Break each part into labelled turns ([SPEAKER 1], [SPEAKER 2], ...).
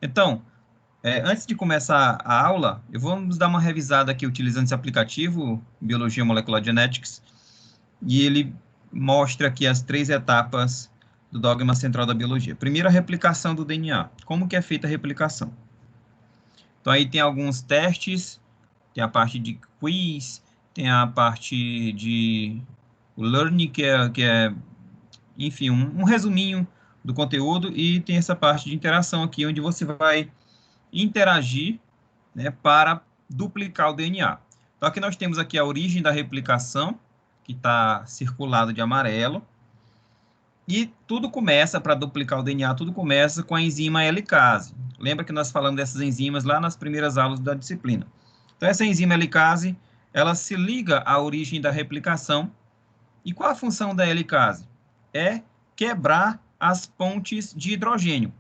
[SPEAKER 1] Então, antes de começar a aula, vamos dar uma revisada aqui utilizando esse aplicativo, Biologia Molecular Genetics, e ele mostra aqui as 3 etapas do dogma central da biologia. Primeiro, a replicação do DNA. Como que é feita a replicação? Então, aí tem alguns testes, tem a parte de quiz, tem a parte de learning, enfim, um resuminho do conteúdo, e tem essa parte de interação aqui, onde você vai interagir, né, para duplicar o DNA. Então, aqui nós temos aqui a origem da replicação, que está circulado de amarelo, e tudo começa, para duplicar o DNA, tudo começa com a enzima helicase. Lembra que nós falamos dessas enzimas lá nas primeiras aulas da disciplina. Então, essa enzima helicase, ela se liga à origem da replicação. E qual a função da helicase? É quebrar as pontes de hidrogênio.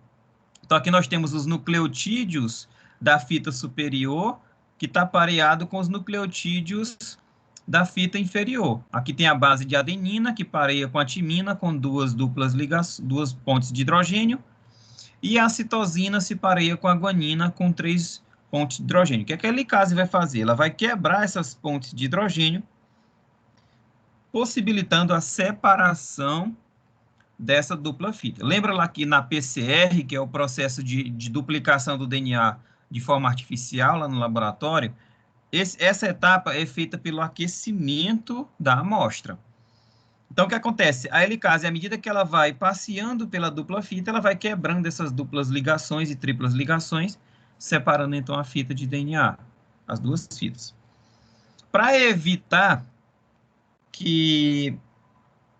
[SPEAKER 1] Então, aqui nós temos os nucleotídeos da fita superior, que está pareado com os nucleotídeos da fita inferior. Aqui tem a base de adenina, que pareia com a timina, com duas pontes de hidrogênio, e a citosina se pareia com a guanina, com 3 pontes de hidrogênio. O que é que a helicase vai fazer? Ela vai quebrar essas pontes de hidrogênio, possibilitando a separação dessa dupla fita. Lembra lá que na PCR, que é o processo de duplicação do DNA de forma artificial lá no laboratório, essa etapa é feita pelo aquecimento da amostra. Então, o que acontece? A helicase, à medida que ela vai passeando pela dupla fita, ela vai quebrando essas duplas ligações e triplas ligações, separando, então, a fita de DNA, as duas fitas. Para evitar que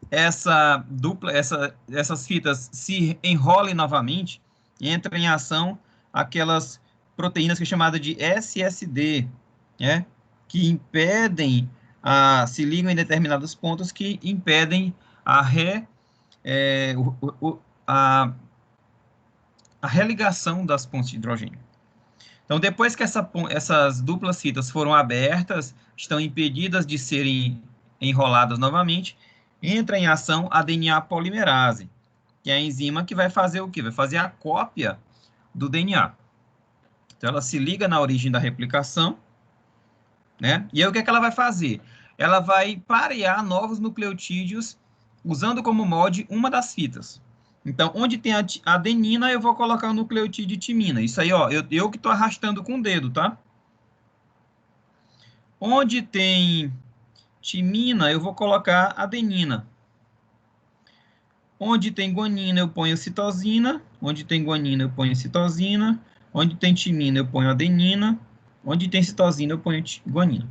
[SPEAKER 1] essas fitas se enrolem novamente, entra em ação aquelas proteínas que é chamada de SSD, né, que impedem, se ligam em determinados pontos que impedem a religação das pontes de hidrogênio. Então, depois que essas duplas fitas foram abertas, estão impedidas de serem enroladas novamente, entra em ação a DNA polimerase, que é a enzima que vai fazer o quê? Vai fazer a cópia do DNA. Então, ela se liga na origem da replicação, né? E aí, o que é que ela vai fazer? Ela vai parear novos nucleotídeos usando como molde uma das fitas. Então, onde tem a adenina, eu vou colocar o nucleotídeo timina. Isso aí, ó, eu que estou arrastando com o dedo, tá? Onde tem timina, eu vou colocar adenina. Onde tem guanina, eu ponho citosina. Onde tem guanina, eu ponho citosina. Onde tem timina, eu ponho adenina. Onde tem citosina, eu ponho guanina.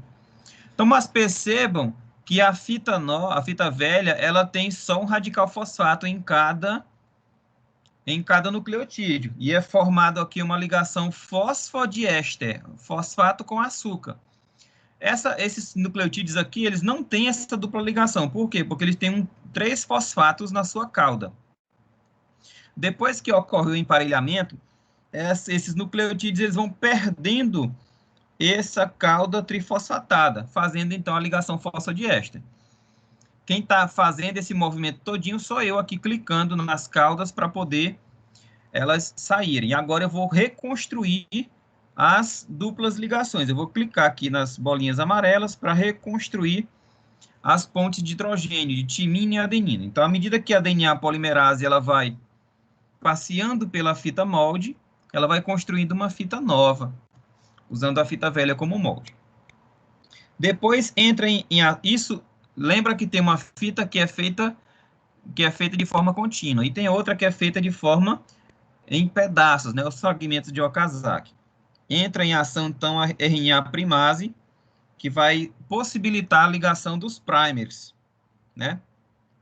[SPEAKER 1] Então, mas percebam que a fita velha, ela tem só um radical fosfato em cada nucleotídeo. E é formado aqui uma ligação fosfodiéster, fosfato com açúcar. Esses nucleotídeos aqui, eles não têm essa dupla ligação. Por quê? Porque eles têm 3 fosfatos na sua cauda. Depois que ocorre o emparelhamento, esses nucleotídeos eles vão perdendo essa cauda trifosfatada, fazendo então a ligação fosfodiéster. Quem está fazendo esse movimento todinho sou eu aqui clicando nas caudas para poder elas saírem. Agora eu vou reconstruir as duplas ligações. Eu vou clicar aqui nas bolinhas amarelas para reconstruir as pontes de hidrogênio, de timina e adenina. Então, à medida que a DNA polimerase ela vai passeando pela fita molde, ela vai construindo uma fita nova, usando a fita velha como molde. Depois entra isso. Lembra que tem uma fita que é feita de forma contínua, e tem outra que é feita de forma em pedaços, né, os fragmentos de Okazaki. Entra em ação, então, a RNA primase, que vai possibilitar a ligação dos primers, né,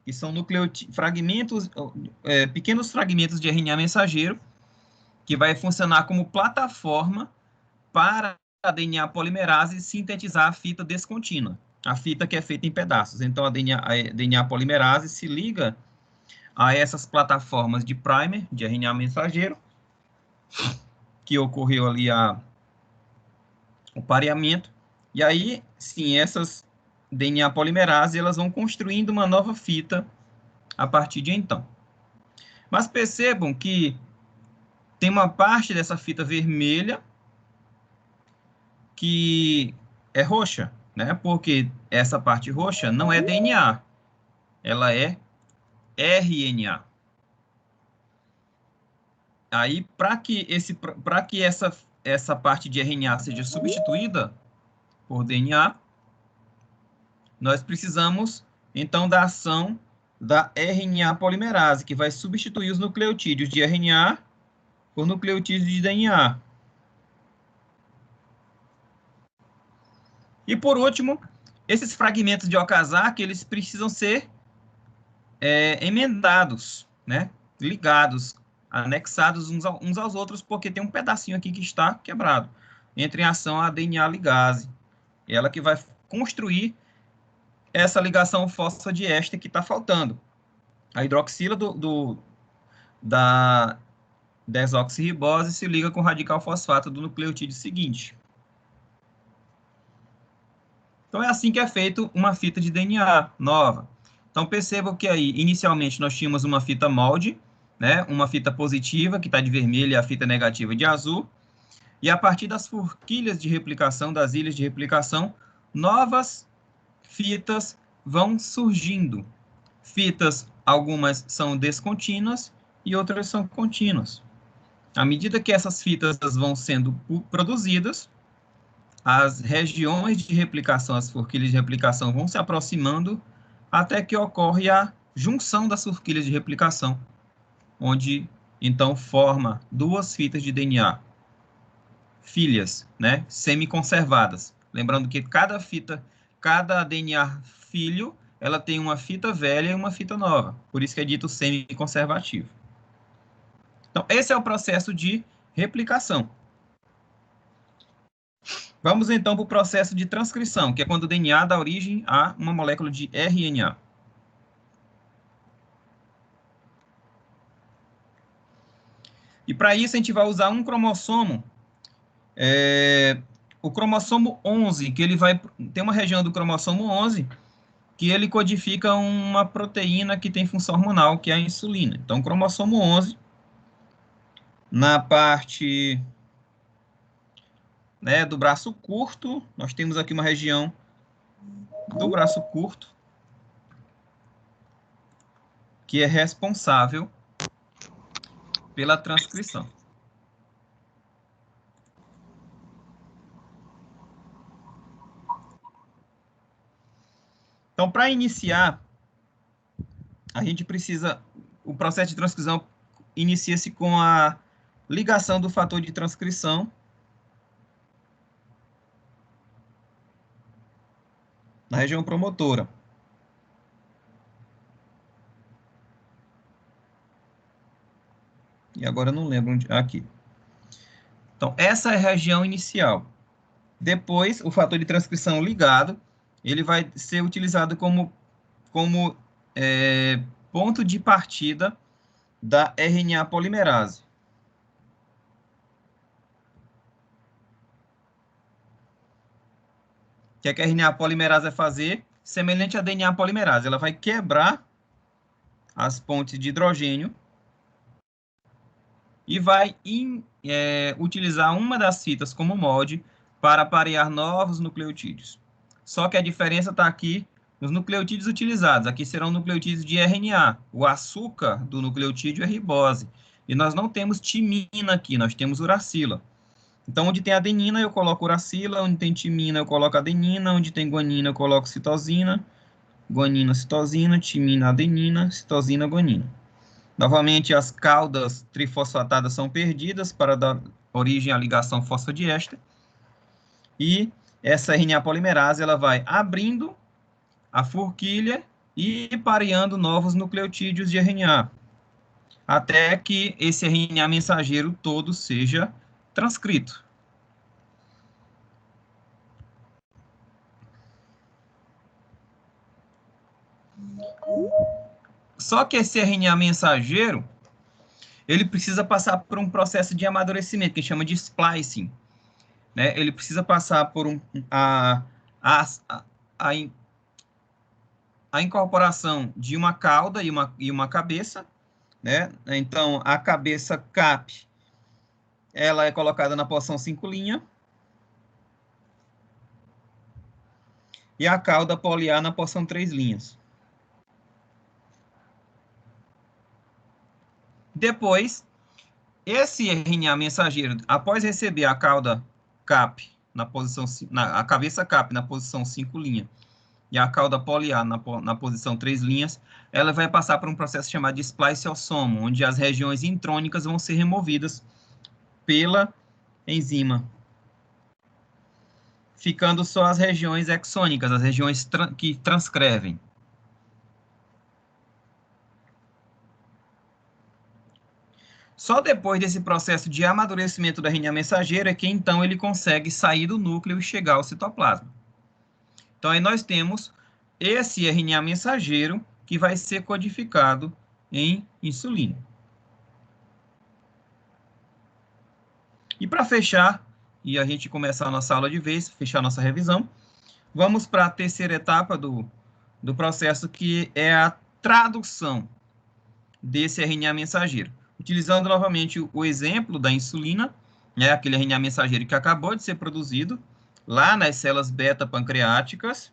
[SPEAKER 1] que são pequenos fragmentos de RNA mensageiro, que vai funcionar como plataforma para a DNA polimerase sintetizar a fita descontínua, a fita que é feita em pedaços. Então, a DNA polimerase se liga a essas plataformas de primer, de RNA mensageiro, que ocorreu ali o pareamento, e aí, sim, essas DNA polimerase, elas vão construindo uma nova fita a partir de então. Mas percebam que tem uma parte dessa fita vermelha que é roxa, né? Porque essa parte roxa não é DNA, ela é RNA. Aí, para que essa parte de RNA seja substituída por DNA, nós precisamos, então, da ação da RNA polimerase, que vai substituir os nucleotídeos de RNA por nucleotídeos de DNA. E, por último, esses fragmentos de Okazaki, eles precisam ser emendados, né? Ligados, anexados uns aos outros, porque tem um pedacinho aqui que está quebrado. Entra em ação a DNA ligase. Ela que vai construir essa ligação fosfodiéster que está faltando. A hidroxila da desoxirribose se liga com o radical fosfato do nucleotídeo seguinte. Então, é assim que é feito uma fita de DNA nova. Então, percebam que aí, inicialmente, nós tínhamos uma fita molde, né? Uma fita positiva, que está de vermelho, e a fita negativa de azul. E a partir das forquilhas de replicação, das ilhas de replicação, novas fitas vão surgindo. Fitas, algumas são descontínuas e outras são contínuas. À medida que essas fitas vão sendo produzidas, as regiões de replicação, as forquilhas de replicação vão se aproximando até que ocorre a junção das forquilhas de replicação, onde então forma duas fitas de DNA, filhas, né, semi-conservadas. Lembrando que cada DNA filho, ela tem uma fita velha e uma fita nova, por isso que é dito semi-conservativo. Então, esse é o processo de replicação. Vamos então para o processo de transcrição, que é quando o DNA dá origem a uma molécula de RNA. E para isso a gente vai usar um cromossomo, o cromossomo 11, que ele vai ter uma região do cromossomo 11 que ele codifica uma proteína que tem função hormonal, que é a insulina. Então, o cromossomo 11, na parte, né, do braço curto, nós temos aqui uma região do braço curto, que é responsável pela transcrição. Então, para iniciar, a gente precisa, o processo de transcrição inicia-se com a ligação do fator de transcrição na região promotora. E agora eu não lembro onde, aqui. Então, essa é a região inicial. Depois, o fator de transcrição ligado, ele vai ser utilizado como ponto de partida da RNA polimerase. O que é que a RNA polimerase vai fazer? Semelhante à DNA polimerase, ela vai quebrar as pontes de hidrogênio e vai utilizar uma das fitas como molde para parear novos nucleotídeos. Só que a diferença está aqui nos nucleotídeos utilizados. Aqui serão nucleotídeos de RNA. O açúcar do nucleotídeo é ribose. E nós não temos timina aqui, nós temos uracila. Então, onde tem adenina, eu coloco uracila. Onde tem timina, eu coloco adenina. Onde tem guanina, eu coloco citosina. Guanina, citosina. Timina, adenina. Citosina, guanina. Novamente, as caudas trifosfatadas são perdidas para dar origem à ligação fosfodiéster. E essa RNA polimerase ela vai abrindo a forquilha e pareando novos nucleotídeos de RNA, até que esse RNA mensageiro todo seja transcrito. Só que esse RNA mensageiro, ele precisa passar por um processo de amadurecimento, que chama de splicing. Né? Ele precisa passar por a incorporação de uma cauda e uma cabeça, né? Então, a cabeça CAP, ela é colocada na posição 5' e a cauda poli-A na posição 3'. Depois, esse RNA mensageiro, após receber a cauda CAP na posição, a cabeça CAP na posição 5' e a cauda poli-A na posição 3', ela vai passar por um processo chamado de spliceossomo, onde as regiões intrônicas vão ser removidas pela enzima, ficando só as regiões exônicas, as regiões que transcrevem. Só depois desse processo de amadurecimento do RNA mensageiro é que então ele consegue sair do núcleo e chegar ao citoplasma. Então aí nós temos esse RNA mensageiro que vai ser codificado em insulina. E para fechar, e a gente começar a nossa aula de vez, fechar nossa revisão, vamos para a terceira etapa do processo, que é a tradução desse RNA mensageiro. Utilizando novamente o exemplo da insulina, né, aquele RNA mensageiro que acabou de ser produzido lá nas células beta-pancreáticas.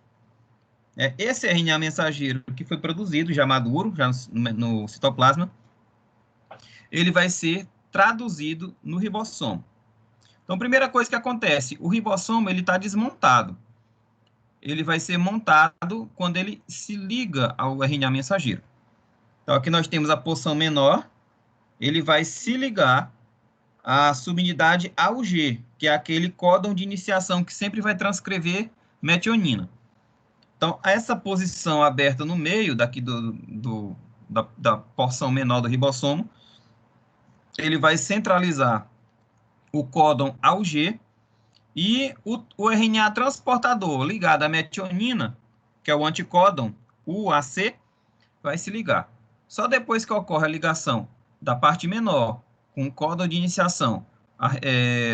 [SPEAKER 1] Esse RNA mensageiro que foi produzido, já maduro, já no citoplasma, ele vai ser traduzido no ribossomo. Então, primeira coisa que acontece, o ribossomo ele está desmontado. Ele vai ser montado quando ele se liga ao RNA mensageiro. Então, aqui nós temos a porção menor, ele vai se ligar à subunidade AUG, que é aquele códon de iniciação que sempre vai transcrever metionina. Então, essa posição aberta no meio daqui da porção menor do ribossomo, ele vai centralizar o códon AUG e o RNA transportador ligado à metionina, que é o anticódon UAC, vai se ligar. Só depois que ocorre a ligação da parte menor com o códon de iniciação,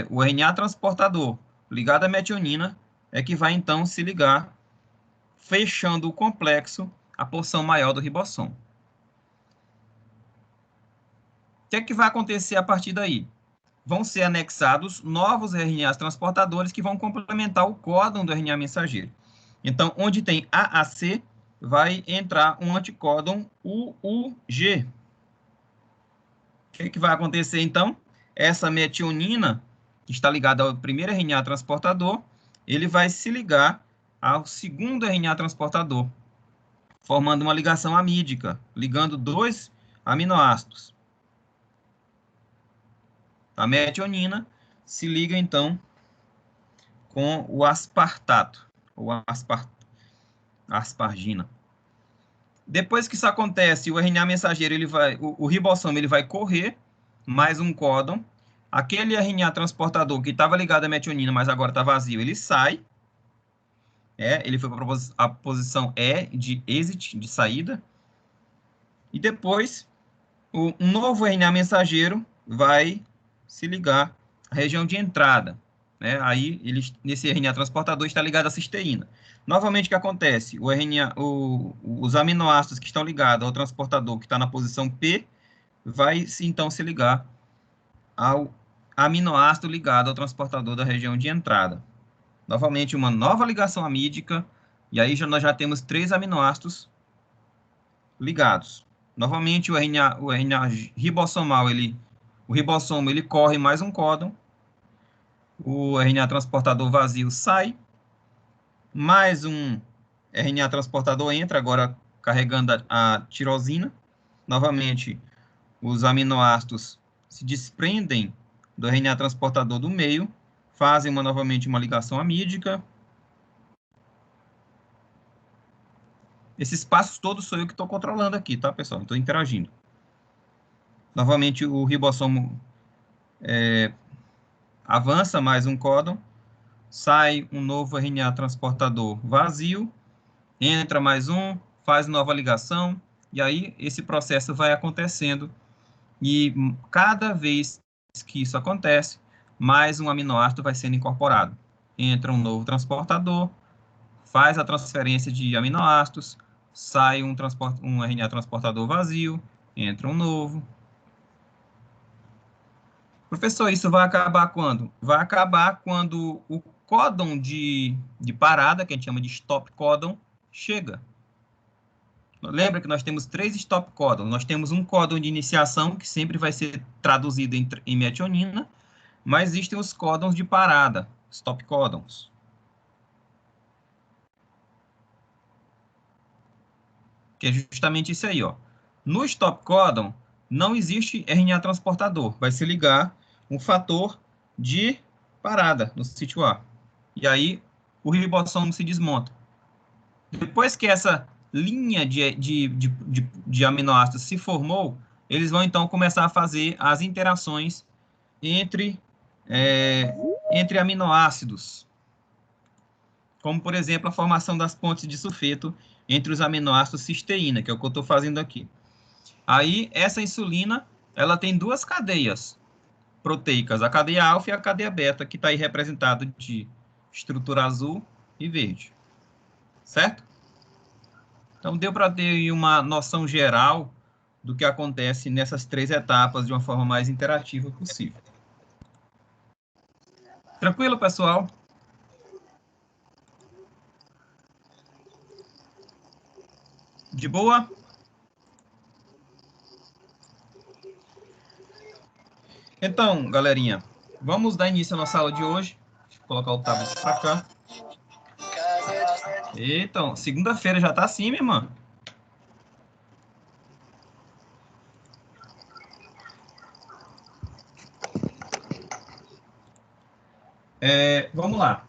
[SPEAKER 1] o RNA transportador ligado à metionina, é que vai então se ligar, fechando o complexo, a porção maior do ribossomo. O que é que vai acontecer a partir daí? Vão ser anexados novos RNAs transportadores que vão complementar o códon do RNA mensageiro. Então, onde tem AAC, vai entrar um anticódon UUG. O que vai acontecer, então? Essa metionina, que está ligada ao primeiro RNA transportador, ele vai se ligar ao segundo RNA transportador, formando uma ligação amídica, ligando dois aminoácidos. A metionina se liga, então, com o aspartato, ou aspargina. Depois que isso acontece, o RNA mensageiro, o ribossomo, ele vai correr mais um códon. Aquele RNA transportador que estava ligado à metionina, mas agora está vazio, ele sai. Ele foi para a posição E de exit, de saída. E depois, um novo RNA mensageiro vai se ligar à região de entrada. Aí, nesse RNA transportador está ligado à cisteína. Novamente, o que acontece? Os aminoácidos que estão ligados ao transportador que está na posição P, vai então se ligar ao aminoácido ligado ao transportador da região de entrada. Novamente, uma nova ligação amídica, e aí nós já temos 3 aminoácidos ligados. Novamente, o RNA ribossomal, o ribossomo, ele corre mais um códon, o RNA transportador vazio sai, mais um RNA transportador entra, agora carregando a tirosina. Novamente, os aminoácidos se desprendem do RNA transportador do meio, fazem novamente uma ligação amídica. Esses passos todos sou eu que estou controlando aqui, tá, pessoal? Estou interagindo. Novamente, o ribossomo avança mais um códon, sai um novo RNA transportador vazio, entra mais um, faz nova ligação, e aí esse processo vai acontecendo, e cada vez que isso acontece, mais um aminoácido vai sendo incorporado. Entra um novo transportador, faz a transferência de aminoácidos, sai um RNA transportador vazio, entra um novo. Professor, isso vai acabar quando? Vai acabar quando o códon de parada, que a gente chama de stop códon, chega. Lembra que nós temos 3 stop códons. Nós temos um códon de iniciação, que sempre vai ser traduzido em metionina, mas existem os códons de parada, stop códons. Que é justamente isso aí, ó. No stop códon, não existe RNA transportador. Vai se ligar um fator de parada no sítio A. E aí, o ribossomo se desmonta. Depois que essa linha de aminoácidos se formou, eles vão, então, começar a fazer as interações entre, entre aminoácidos. Como, por exemplo, a formação das pontes de sulfeto entre os aminoácidos cisteína, que é o que eu estou fazendo aqui. Aí, essa insulina, ela tem 2 cadeias proteicas, a cadeia alfa e a cadeia beta, que está aí representado de estrutura azul e verde. Certo? Então, deu para ter uma noção geral do que acontece nessas 3 etapas de uma forma mais interativa possível. Tranquilo, pessoal? De boa? Então, galerinha, vamos dar início à nossa aula de hoje. Deixa eu colocar o tablet para cá. Então, segunda-feira já tá assim, minha irmã. Vamos lá.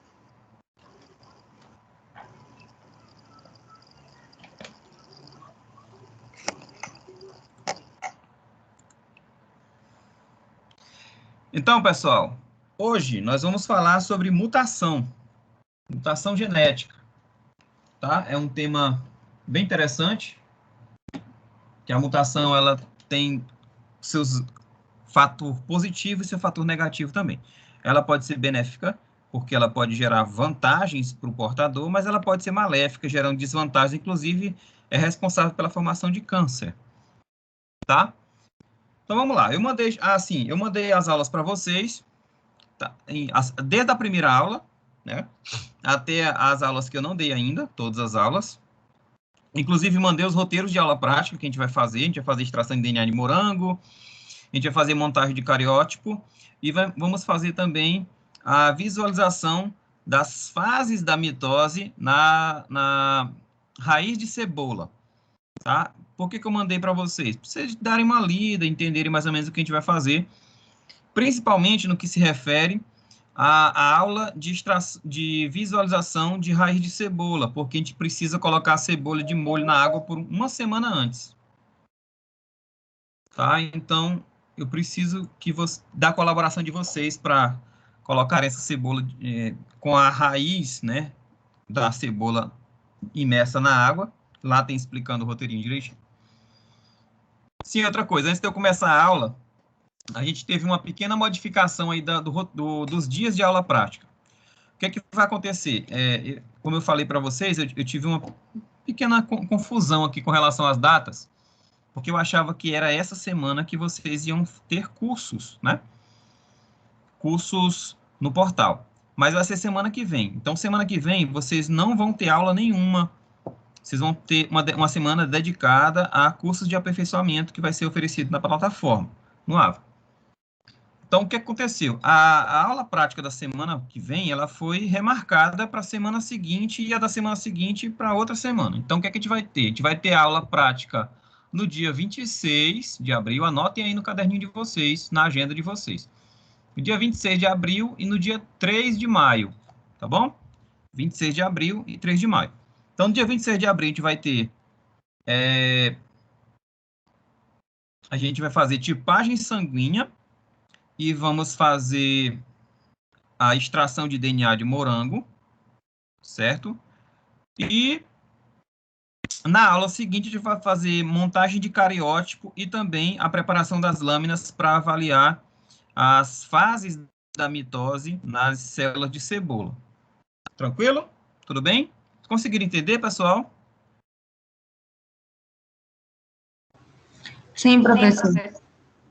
[SPEAKER 1] Então, pessoal, hoje nós vamos falar sobre mutação genética, tá? É um tema bem interessante, que a mutação ela tem seus fator positivo e seu fator negativo também. Ela pode ser benéfica, porque ela pode gerar vantagens para o portador, mas ela pode ser maléfica, gerando desvantagens, inclusive é responsável pela formação de câncer, tá? Então vamos lá. Eu mandei as aulas para vocês, tá? Desde a primeira aula, né, até as aulas que eu não dei ainda, todas as aulas. Inclusive mandei os roteiros de aula prática que a gente vai fazer. A gente vai fazer extração de DNA de morango, a gente vai fazer montagem de cariótipo e vamos fazer também a visualização das fases da mitose na raiz de cebola, tá? Por que eu mandei para vocês? Para vocês darem uma lida, entenderem mais ou menos o que a gente vai fazer, principalmente no que se refere à aula de visualização de raiz de cebola, porque a gente precisa colocar a cebola de molho na água por uma semana antes. Tá? Então, eu preciso da colaboração de vocês para colocar essa cebola com a raiz, né, da cebola imersa na água. Lá tem explicando o roteirinho direitinho. Sim, outra coisa, antes de eu começar a aula, a gente teve uma pequena modificação aí dos dias de aula prática. O que é que vai acontecer? Como eu falei para vocês, eu tive uma pequena confusão aqui com relação às datas, porque eu achava que era essa semana que vocês iam ter cursos, né? Cursos no portal. Mas vai ser semana que vem. Então, semana que vem, vocês não vão ter aula nenhuma. Vocês vão ter uma semana dedicada a cursos de aperfeiçoamento que vai ser oferecido na plataforma, no AVA. Então, o que aconteceu? A aula prática da semana que vem, ela foi remarcada para a semana seguinte e a da semana seguinte para outra semana. Então, o que é que a gente vai ter? A gente vai ter aula prática no dia 26 de abril, anotem aí no caderninho de vocês, na agenda de vocês. No dia 26 de abril e no dia 3 de maio, tá bom? 26 de abril e 3 de maio. Então, no dia 26 de abril, a gente vai ter... a gente vai fazer tipagem sanguínea e vamos fazer a extração de DNA de morango, certo? E na aula seguinte, a gente vai fazer montagem de cariótipo e também a preparação das lâminas para avaliar as fases da mitose nas células de cebola. Tranquilo? Tudo bem? Conseguiram entender, pessoal?
[SPEAKER 2] Sim, professor.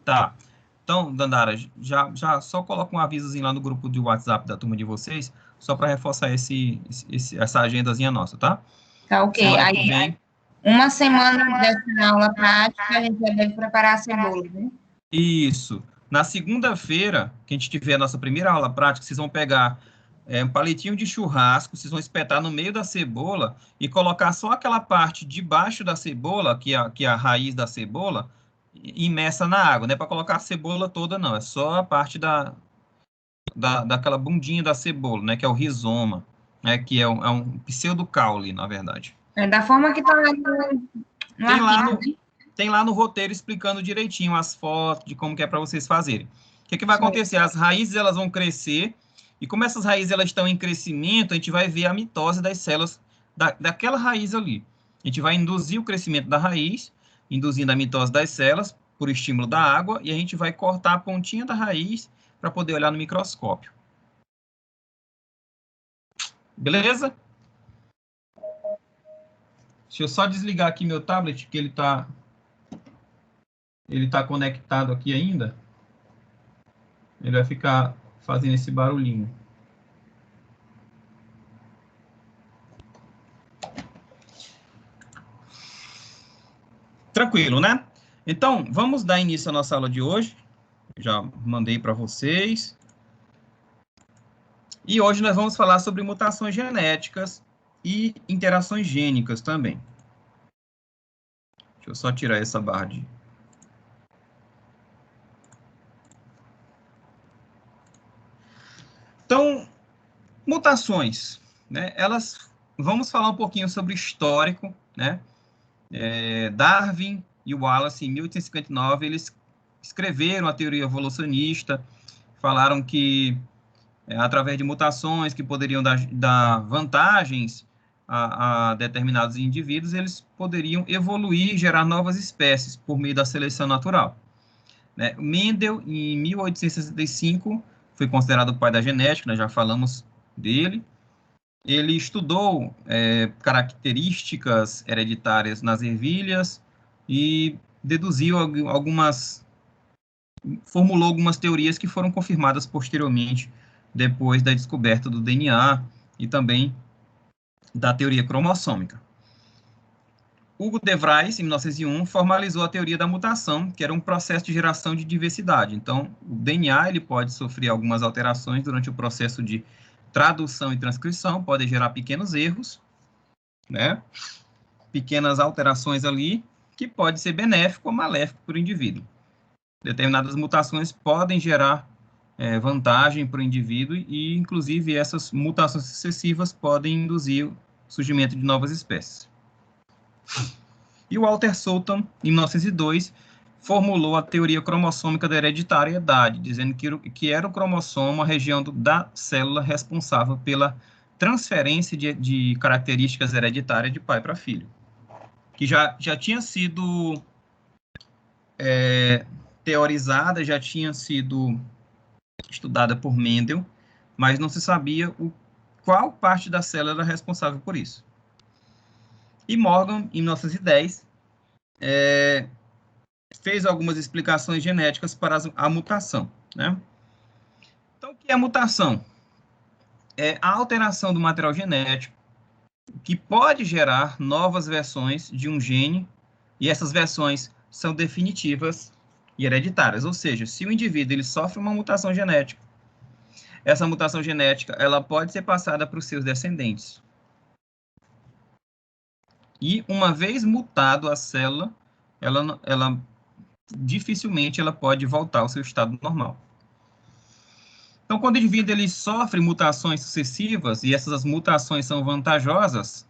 [SPEAKER 1] Tá. Então, Dandara, já só coloca um avisozinho lá no grupo de WhatsApp da turma de vocês, só para reforçar essa agendazinha nossa, tá?
[SPEAKER 2] Tá ok.
[SPEAKER 1] Semana que
[SPEAKER 2] Aí,
[SPEAKER 1] vem.
[SPEAKER 2] uma semana dessa aula prática, a gente já deve preparar a cebola, né?
[SPEAKER 1] Isso. Na segunda-feira, que a gente tiver a nossa primeira aula prática, vocês vão pegar um palitinho de churrasco, vocês vão espetar no meio da cebola e colocar só aquela parte de baixo da cebola, que é a raiz da cebola, imersa na água. Não é para colocar a cebola toda, não. É só a parte daquela bundinha da cebola, né? Que é o rizoma, né? Que é um pseudocaule, na verdade.
[SPEAKER 2] É da forma que está lá no
[SPEAKER 1] Tem lá
[SPEAKER 2] artigo,
[SPEAKER 1] no,
[SPEAKER 2] né?
[SPEAKER 1] tem lá no roteiro explicando direitinho as fotos de como que é para vocês fazerem. O que vai
[SPEAKER 2] Certo.
[SPEAKER 1] acontecer? As raízes elas vão crescer e como essas raízes elas estão em crescimento, a gente vai ver a mitose das células daquela raiz ali. A gente vai induzir o crescimento da raiz, induzindo a mitose das células por estímulo da água e a gente vai cortar a pontinha da raiz para poder olhar no microscópio. Beleza? Deixa eu só desligar aqui meu tablet, que ele tá conectado aqui ainda. Ele vai ficar fazendo esse barulhinho. Tranquilo, né? Então, vamos dar início à nossa aula de hoje. Já mandei para vocês. E hoje nós vamos falar sobre mutações genéticas e interações gênicas também. Deixa eu só tirar essa barra de... Então, mutações, né? Vamos falar um pouquinho sobre o histórico, né? Darwin e Wallace, em 1859, eles escreveram a teoria evolucionista, falaram que, através de mutações que poderiam dar vantagens a determinados indivíduos, eles poderiam evoluir e gerar novas espécies por meio da seleção natural. Né? Mendel, em 1865, foi considerado o pai da genética, nós já falamos dele. Ele estudou características hereditárias nas ervilhas e formulou algumas teorias que foram confirmadas posteriormente, depois da descoberta do DNA e também da teoria cromossômica. Hugo de Vries, em 1901, formalizou a teoria da mutação, que era um processo de geração de diversidade. Então, o DNA ele pode sofrer algumas alterações durante o processo de tradução e transcrição, pode gerar pequenos erros, né? Pequenas alterações ali, que pode ser benéfico ou maléfico para o indivíduo. Determinadas mutações podem gerar vantagem para o indivíduo e, inclusive, essas mutações sucessivas podem induzir o surgimento de novas espécies. E o Walter Sulton, em 1902, formulou a teoria cromossômica da hereditariedade, dizendo que era o cromossomo a região da célula responsável pela transferência de características hereditárias de pai para filho, que já tinha sido teorizada, já tinha sido estudada por Mendel, mas não se sabia qual parte da célula era responsável por isso. E Morgan, em 1910, fez algumas explicações genéticas para a mutação, né? Então, o que é a mutação? É a alteração do material genético que pode gerar novas versões de um gene, e essas versões são definitivas e hereditárias, ou seja, se o indivíduo ele sofre uma mutação genética, essa mutação genética ela pode ser passada para os seus descendentes. E uma vez mutado a célula, ela dificilmente ela pode voltar ao seu estado normal. Então, quando o indivíduo ele sofre mutações sucessivas e essas mutações são vantajosas,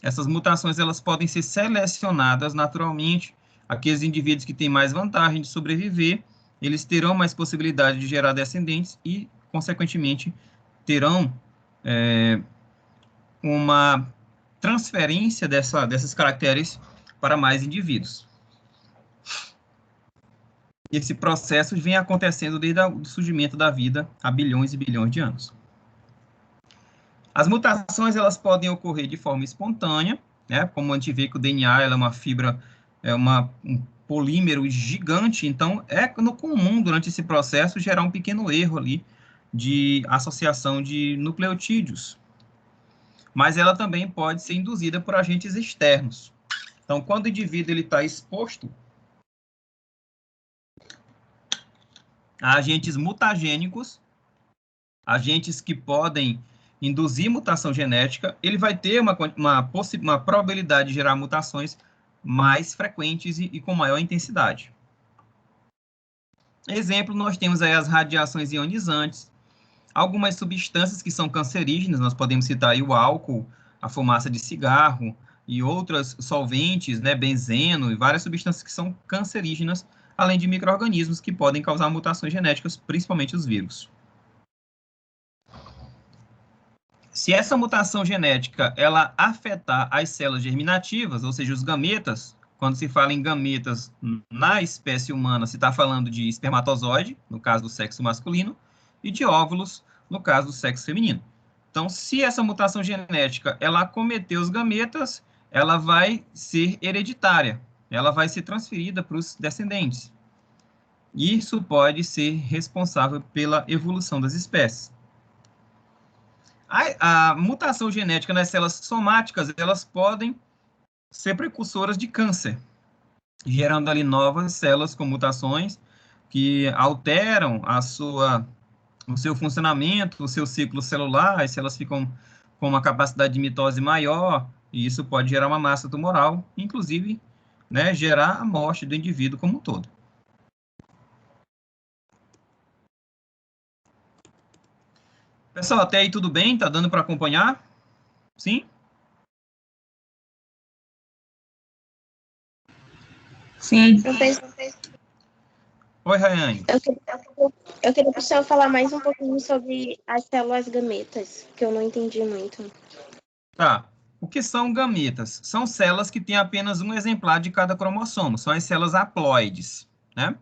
[SPEAKER 1] essas mutações elas podem ser selecionadas naturalmente. Aqueles indivíduos que têm mais vantagem de sobreviver, eles terão mais possibilidade de gerar descendentes e, consequentemente, terão uma transferência desses caracteres para mais indivíduos. Esse processo vem acontecendo desde o surgimento da vida há bilhões e bilhões de anos. As mutações elas podem ocorrer de forma espontânea, né? Como a gente vê que o DNA ela é uma fibra, polímero gigante, então é comum, durante esse processo, gerar um pequeno erro ali de associação de nucleotídeos. Mas ela também pode ser induzida por agentes externos. Então, quando o indivíduo está exposto a agentes mutagênicos, agentes que podem induzir mutação genética, ele vai ter uma probabilidade de gerar mutações mais frequentes e com maior intensidade. Exemplo, nós temos aí as radiações ionizantes, algumas substâncias que são cancerígenas, nós podemos citar aí o álcool, a fumaça de cigarro e outras solventes, né, benzeno e várias substâncias que são cancerígenas, além de micro-organismos que podem causar mutações genéticas, principalmente os vírus. Se essa mutação genética ela afetar as células germinativas, ou seja, os gametas, quando se fala em gametas na espécie humana, se está falando de espermatozoide, no caso do sexo masculino, e de óvulos, no caso do sexo feminino. Então, se essa mutação genética ela acometer os gametas, ela vai ser hereditária, ela vai ser transferida para os descendentes. Isso pode ser responsável pela evolução das espécies. A mutação genética nas células somáticas, elas podem ser precursoras de câncer, gerando ali novas células com mutações que alteram o seu funcionamento, o seu ciclo celular, as células ficam com uma capacidade de mitose maior, e isso pode gerar uma massa tumoral, inclusive, né, gerar a morte do indivíduo como um todo. Pessoal, até aí tudo bem? Tá dando para acompanhar? Sim?
[SPEAKER 2] Sim.
[SPEAKER 1] Oi, Rayane.
[SPEAKER 3] Eu queria que o senhor falar mais um pouquinho sobre as células gametas, que eu não entendi muito.
[SPEAKER 1] Tá. O que são gametas? São células que têm apenas um exemplar de cada cromossomo. São as células haploides, né?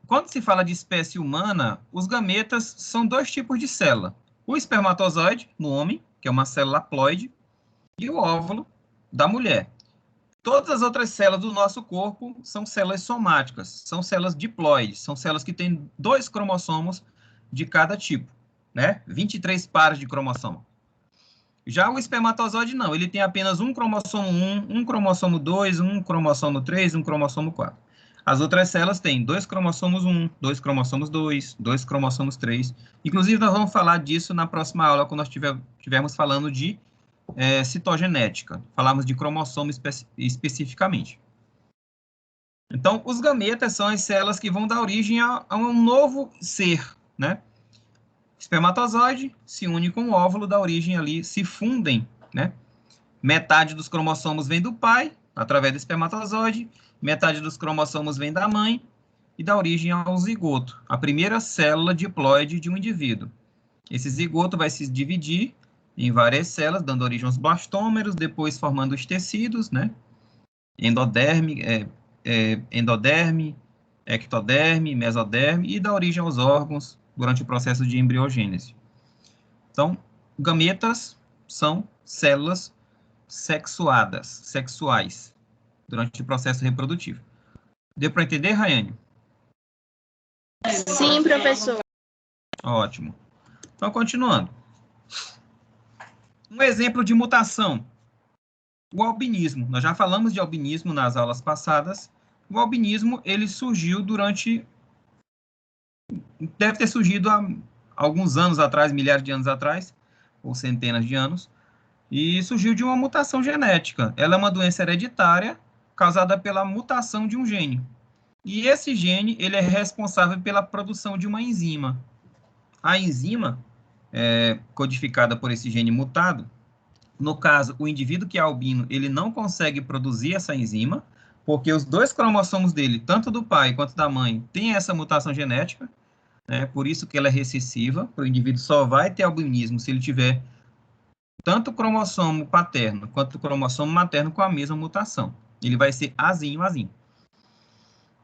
[SPEAKER 1] Quando se fala de espécie humana, os gametas são dois tipos de célula. O espermatozoide, no homem, que é uma célula haploide, e o óvulo, da mulher. Todas as outras células do nosso corpo são células somáticas, são células diploides, são células que têm 2 cromossomos de cada tipo, né? 23 pares de cromossomo. Já o espermatozoide não, ele tem apenas um cromossomo 1, um cromossomo 2, um cromossomo 3, um cromossomo 4. As outras células têm 2 cromossomos 1, 2 cromossomos 2, 2 cromossomos 3. Inclusive, nós vamos falar disso na próxima aula, quando nós estivermos falando de citogenética. Falamos de cromossomo especificamente. Então, os gametas são as células que vão dar origem a um novo ser, né? Espermatozoide se une com o óvulo, dá origem ali, se fundem, né? Metade dos cromossomos vem do pai, através do espermatozoide, metade dos cromossomos vem da mãe e dá origem ao zigoto, a primeira célula diploide de um indivíduo. Esse zigoto vai se dividir em várias células, dando origem aos blastômeros, depois formando os tecidos, né? Endoderme, ectoderme, mesoderme, e dá origem aos órgãos durante o processo de embriogênese. Então, gametas são células sexuais, durante o processo reprodutivo. Deu para entender, Rayane?
[SPEAKER 3] Sim, professor.
[SPEAKER 1] Ótimo. Então, continuando. Um exemplo de mutação. O albinismo. Nós já falamos de albinismo nas aulas passadas. O albinismo, ele surgiu deve ter surgido há alguns anos atrás, milhares de anos atrás, ou centenas de anos, e surgiu de uma mutação genética. Ela é uma doença hereditária causada pela mutação de um gene. E esse gene, ele é responsável pela produção de uma enzima. A enzima, codificada por esse gene mutado, no caso, o indivíduo que é albino, ele não consegue produzir essa enzima, porque os 2 cromossomos dele, tanto do pai quanto da mãe, têm essa mutação genética, né? Por isso que ela é recessiva. O indivíduo só vai ter albinismo se ele tiver tanto o cromossomo paterno quanto o cromossomo materno com a mesma mutação. Ele vai ser azinho.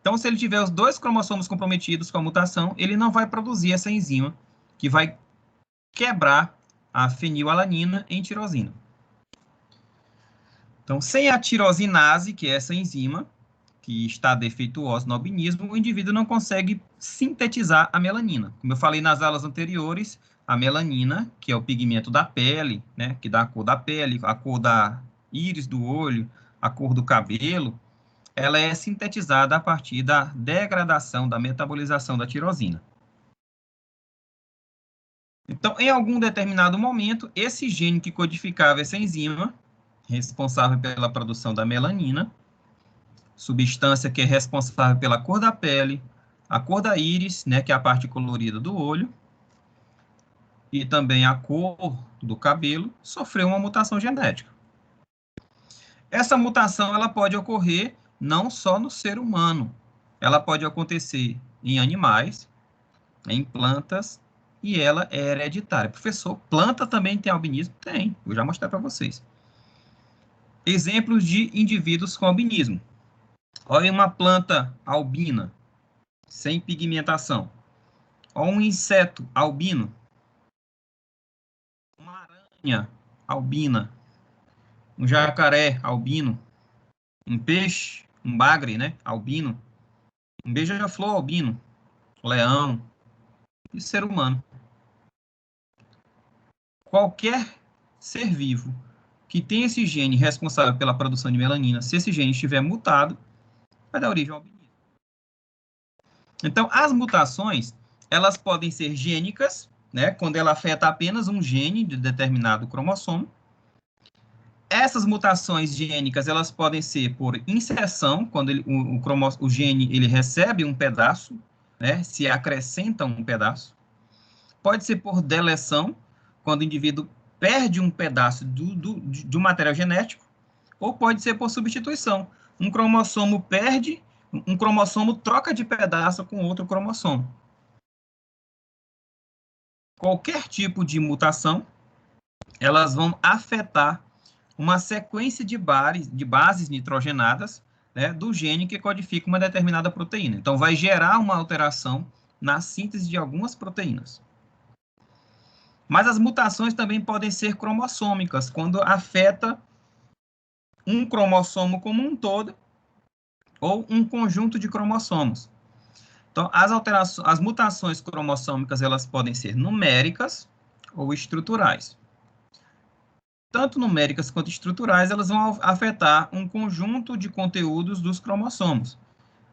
[SPEAKER 1] Então, se ele tiver os 2 cromossomos comprometidos com a mutação, ele não vai produzir essa enzima, que vai quebrar a fenilalanina em tirosina. Então, sem a tirosinase, que é essa enzima, que está defeituosa no albinismo, o indivíduo não consegue sintetizar a melanina. Como eu falei nas aulas anteriores, a melanina, que é o pigmento da pele, né, que dá a cor da pele, a cor da íris do olho, a cor do cabelo, ela é sintetizada a partir da degradação, da metabolização da tirosina. Então, em algum determinado momento, esse gene que codificava essa enzima, responsável pela produção da melanina, substância que é responsável pela cor da pele, a cor da íris, né, que é a parte colorida do olho, e também a cor do cabelo, sofreu uma mutação genética. Essa mutação ela pode ocorrer não só no ser humano, ela pode acontecer em animais, em plantas, e ela é hereditária. Professor, planta também tem albinismo? Tem, eu já mostrei para vocês. Exemplos de indivíduos com albinismo. Olha uma planta albina, sem pigmentação. Olha um inseto albino. Uma aranha albina. Um jacaré albino. Um peixe, um bagre, né, albino. Um beija-flor albino. Leão. E ser humano. Qualquer ser vivo que tem esse gene responsável pela produção de melanina, se esse gene estiver mutado, vai dar origem ao albinismo. Então, as mutações, elas podem ser gênicas, né, quando ela afeta apenas um gene de determinado cromossomo. Essas mutações gênicas, elas podem ser por inserção, quando o gene ele recebe um pedaço, né, se acrescenta um pedaço. Pode ser por deleção, quando o indivíduo perde um pedaço do material genético, ou pode ser por substituição. Um cromossomo perde, um cromossomo troca de pedaço com outro cromossomo. Qualquer tipo de mutação, elas vão afetar uma sequência de bases nitrogenadas, né, do gene que codifica uma determinada proteína. Então, vai gerar uma alteração na síntese de algumas proteínas. Mas as mutações também podem ser cromossômicas, quando afeta um cromossomo como um todo, ou um conjunto de cromossomos. Então, as mutações cromossômicas, elas podem ser numéricas ou estruturais. Tanto numéricas quanto estruturais, elas vão afetar um conjunto de conteúdos dos cromossomos.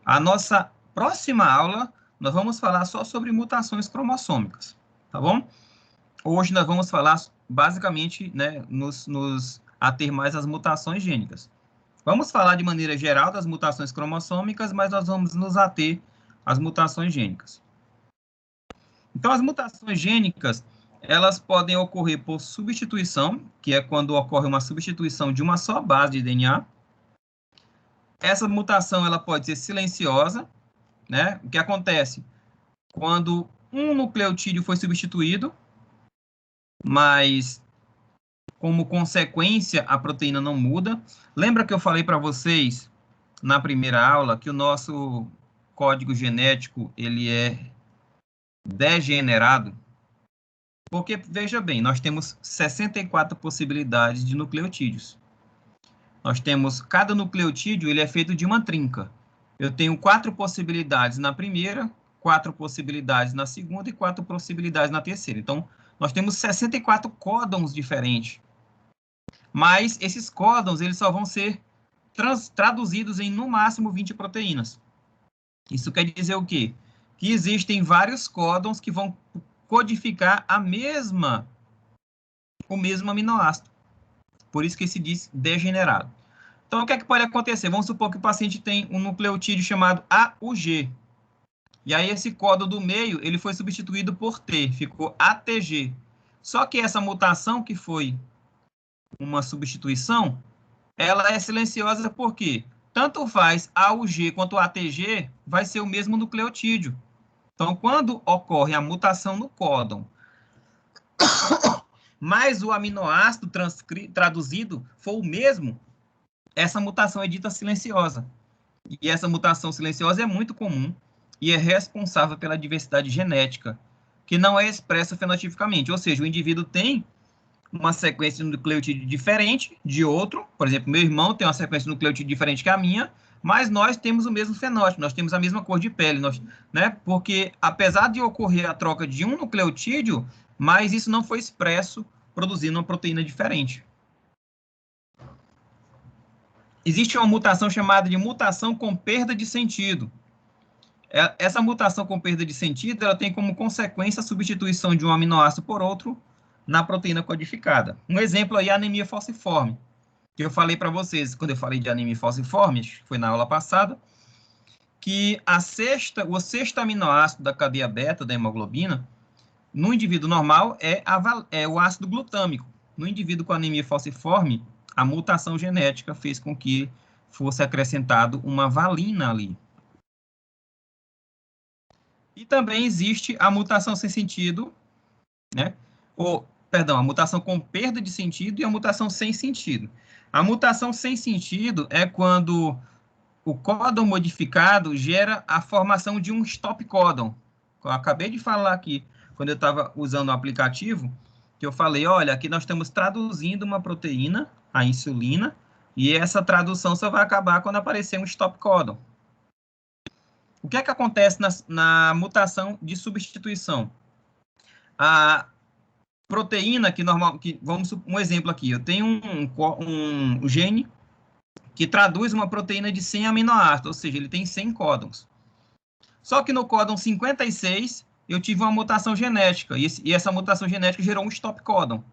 [SPEAKER 1] A nossa próxima aula, nós vamos falar só sobre mutações cromossômicas, tá bom? Hoje nós vamos falar, basicamente, né, nos ater mais às mutações gênicas. Vamos falar de maneira geral das mutações cromossômicas, mas nós vamos nos ater às mutações gênicas. Então, as mutações gênicas, elas podem ocorrer por substituição, que é quando ocorre uma substituição de uma só base de DNA. Essa mutação, ela pode ser silenciosa, né? O que acontece? Quando um nucleotídeo foi substituído, mas como consequência a proteína não muda. Lembra que eu falei para vocês na primeira aula que o nosso código genético ele é degenerado? Porque, veja bem, nós temos 64 possibilidades de nucleotídeos. Nós temos, cada nucleotídeo ele é feito de uma trinca. Eu tenho 4 possibilidades na primeira, 4 possibilidades na segunda e 4 possibilidades na terceira. Então, nós temos 64 códons diferentes. Mas esses códons, eles só vão ser traduzidos em, no máximo, 20 proteínas. Isso quer dizer o quê? Que existem vários códons que vão codificar o mesmo aminoácido. Por isso que se diz degenerado. Então, o que é que pode acontecer? Vamos supor que o paciente tem um nucleotídeo chamado AUG. E aí, esse códon do meio, ele foi substituído por T, ficou ATG. Só que essa mutação, que foi uma substituição, ela é silenciosa porque tanto faz AUG quanto ATG, vai ser o mesmo nucleotídeo. Então, quando ocorre a mutação no códon, mas o aminoácido traduzido for o mesmo, essa mutação é dita silenciosa. E essa mutação silenciosa é muito comum e é responsável pela diversidade genética, que não é expressa fenotipicamente. Ou seja, o indivíduo tem uma sequência de nucleotídeo diferente de outro. Por exemplo, meu irmão tem uma sequência de nucleotídeo diferente que a minha, mas nós temos o mesmo fenótipo, nós temos a mesma cor de pele, né? Porque apesar de ocorrer a troca de um nucleotídeo, mas isso não foi expresso produzindo uma proteína diferente. Existe uma mutação chamada de mutação com perda de sentido. Essa mutação com perda de sentido, ela tem como consequência a substituição de um aminoácido por outro na proteína codificada. Um exemplo aí é a anemia falciforme, que eu falei para vocês, quando eu falei de anemia falciforme, acho que foi na aula passada, que o sexto aminoácido da cadeia beta da hemoglobina, no indivíduo normal, é o ácido glutâmico. No indivíduo com anemia falciforme, a mutação genética fez com que fosse acrescentado uma valina ali. E também existe a mutação sem sentido, né? A mutação com perda de sentido e a mutação sem sentido. A mutação sem sentido é quando o códon modificado gera a formação de um stop códon. Eu acabei de falar aqui, quando eu estava usando o aplicativo, que eu falei, olha, aqui nós estamos traduzindo uma proteína, a insulina, e essa tradução só vai acabar quando aparecer um stop códon. O que é que acontece na mutação de substituição? A proteína vamos um exemplo aqui, eu tenho um gene que traduz uma proteína de 100 aminoácidos, ou seja, ele tem 100 códons. Só que no códon 56, eu tive uma mutação genética, e essa mutação genética gerou um stop códon.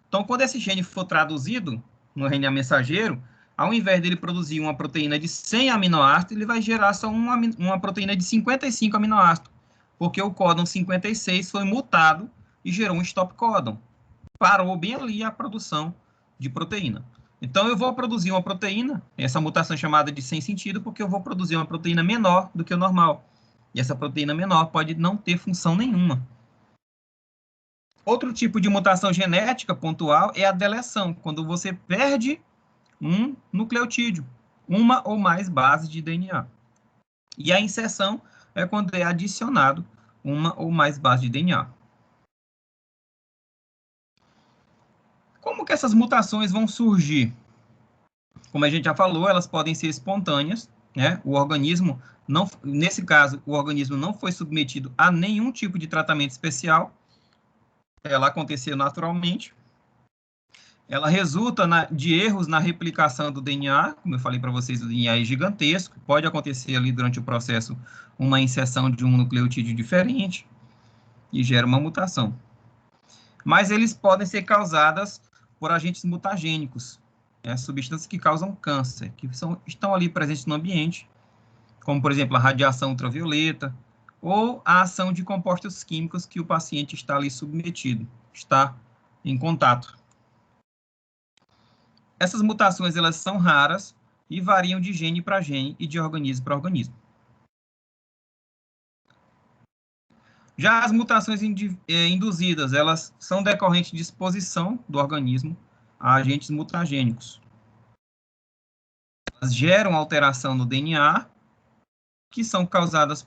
[SPEAKER 1] Então, quando esse gene for traduzido no RNA mensageiro, ao invés dele produzir uma proteína de 100 aminoácidos, ele vai gerar só uma proteína de 55 aminoácidos, porque o códon 56 foi mutado e gerou um stop códon. Parou bem ali a produção de proteína. Então, eu vou produzir uma proteína, essa mutação é chamada de sem sentido, porque eu vou produzir uma proteína menor do que o normal. E essa proteína menor pode não ter função nenhuma. Outro tipo de mutação genética pontual é a deleção, quando você perde um nucleotídeo, uma ou mais bases de DNA. E a inserção é quando é adicionado uma ou mais bases de DNA. Como que essas mutações vão surgir? Como a gente já falou, elas podem ser espontâneas, né? Nesse caso, o organismo não foi submetido a nenhum tipo de tratamento especial, ela aconteceu naturalmente. Ela resulta de erros na replicação do DNA, como eu falei para vocês, o DNA é gigantesco, pode acontecer ali durante o processo uma inserção de um nucleotídeo diferente e gera uma mutação. Mas eles podem ser causadas por agentes mutagênicos, substâncias que causam câncer, que estão ali presentes no ambiente, como, por exemplo, a radiação ultravioleta, ou a ação de compostos químicos que o paciente está ali submetido, está em contato. Essas mutações, elas são raras e variam de gene para gene e de organismo para organismo. Já as mutações induzidas, elas são decorrentes de exposição do organismo a agentes mutagênicos. Elas geram alteração no DNA, que são causadas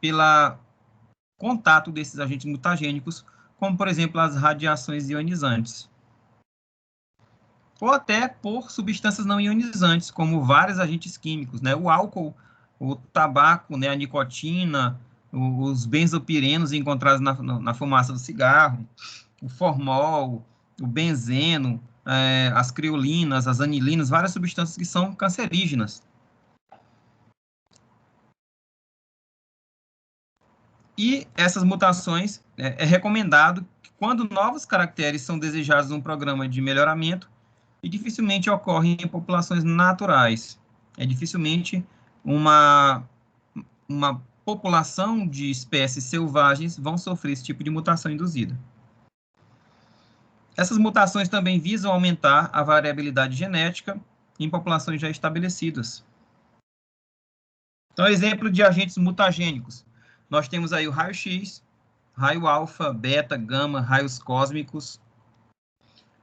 [SPEAKER 1] pela contato desses agentes mutagênicos, como, por exemplo, as radiações ionizantes. Ou até por substâncias não ionizantes, como vários agentes químicos, né? O álcool, o tabaco, né? A nicotina, os benzopirenos encontrados na fumaça do cigarro, o formol, o benzeno, as criolinas, as anilinas, várias substâncias que são cancerígenas. E essas mutações, é recomendado que quando novos caracteres são desejados num programa de melhoramento, e dificilmente ocorrem em populações naturais. Dificilmente uma população de espécies selvagens vão sofrer esse tipo de mutação induzida. Essas mutações também visam aumentar a variabilidade genética em populações já estabelecidas. Então, exemplo de agentes mutagênicos. Nós temos aí o raio-x, raio alfa, beta, gama, raios cósmicos,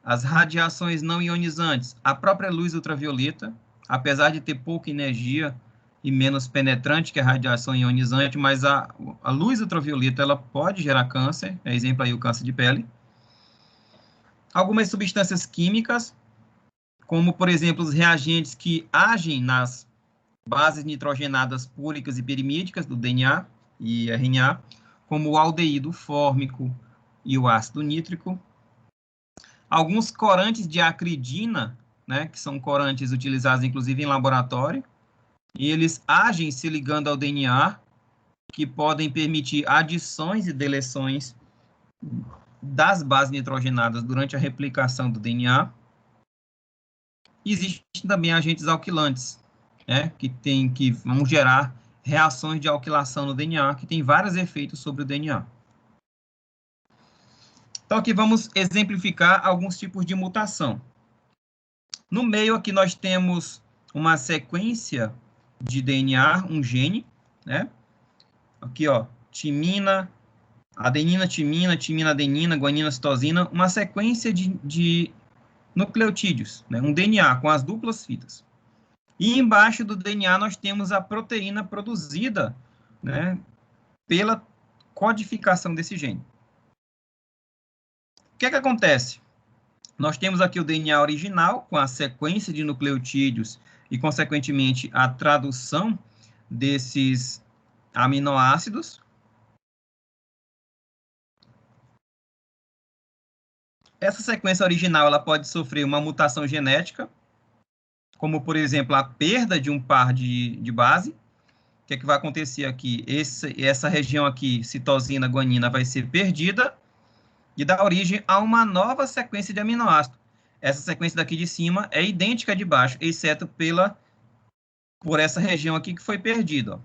[SPEAKER 1] as radiações não ionizantes, a própria luz ultravioleta, apesar de ter pouca energia e menos penetrante que a radiação ionizante, mas a luz ultravioleta ela pode gerar câncer, exemplo aí o câncer de pele. Algumas substâncias químicas, como, por exemplo, os reagentes que agem nas bases nitrogenadas púricas e pirimídicas do DNA e RNA, como o aldeído fórmico e o ácido nítrico. Alguns corantes de acridina, né, que são corantes utilizados inclusive em laboratório, e eles agem se ligando ao DNA, que podem permitir adições e deleções das bases nitrogenadas durante a replicação do DNA. Existem também agentes alquilantes, né, que vão gerar reações de alquilação no DNA, que tem vários efeitos sobre o DNA. Então, aqui vamos exemplificar alguns tipos de mutação. No meio aqui nós temos uma sequência de DNA, um gene, né? Aqui, ó, timina, adenina, timina, timina, adenina, guanina, citosina, uma sequência de nucleotídeos, né? Um DNA com as duplas fitas. E embaixo do DNA nós temos a proteína produzida, né, pela codificação desse gene. O que é que acontece? Nós temos aqui o DNA original, com a sequência de nucleotídeos e, consequentemente, a tradução desses aminoácidos. Essa sequência original ela pode sofrer uma mutação genética, como, por exemplo, a perda de um par de base. O que é que vai acontecer aqui? Essa região aqui, citosina, guanina, vai ser perdida e dá origem a uma nova sequência de aminoácidos. Essa sequência daqui de cima é idêntica à de baixo, exceto por essa região aqui que foi perdida. Ó,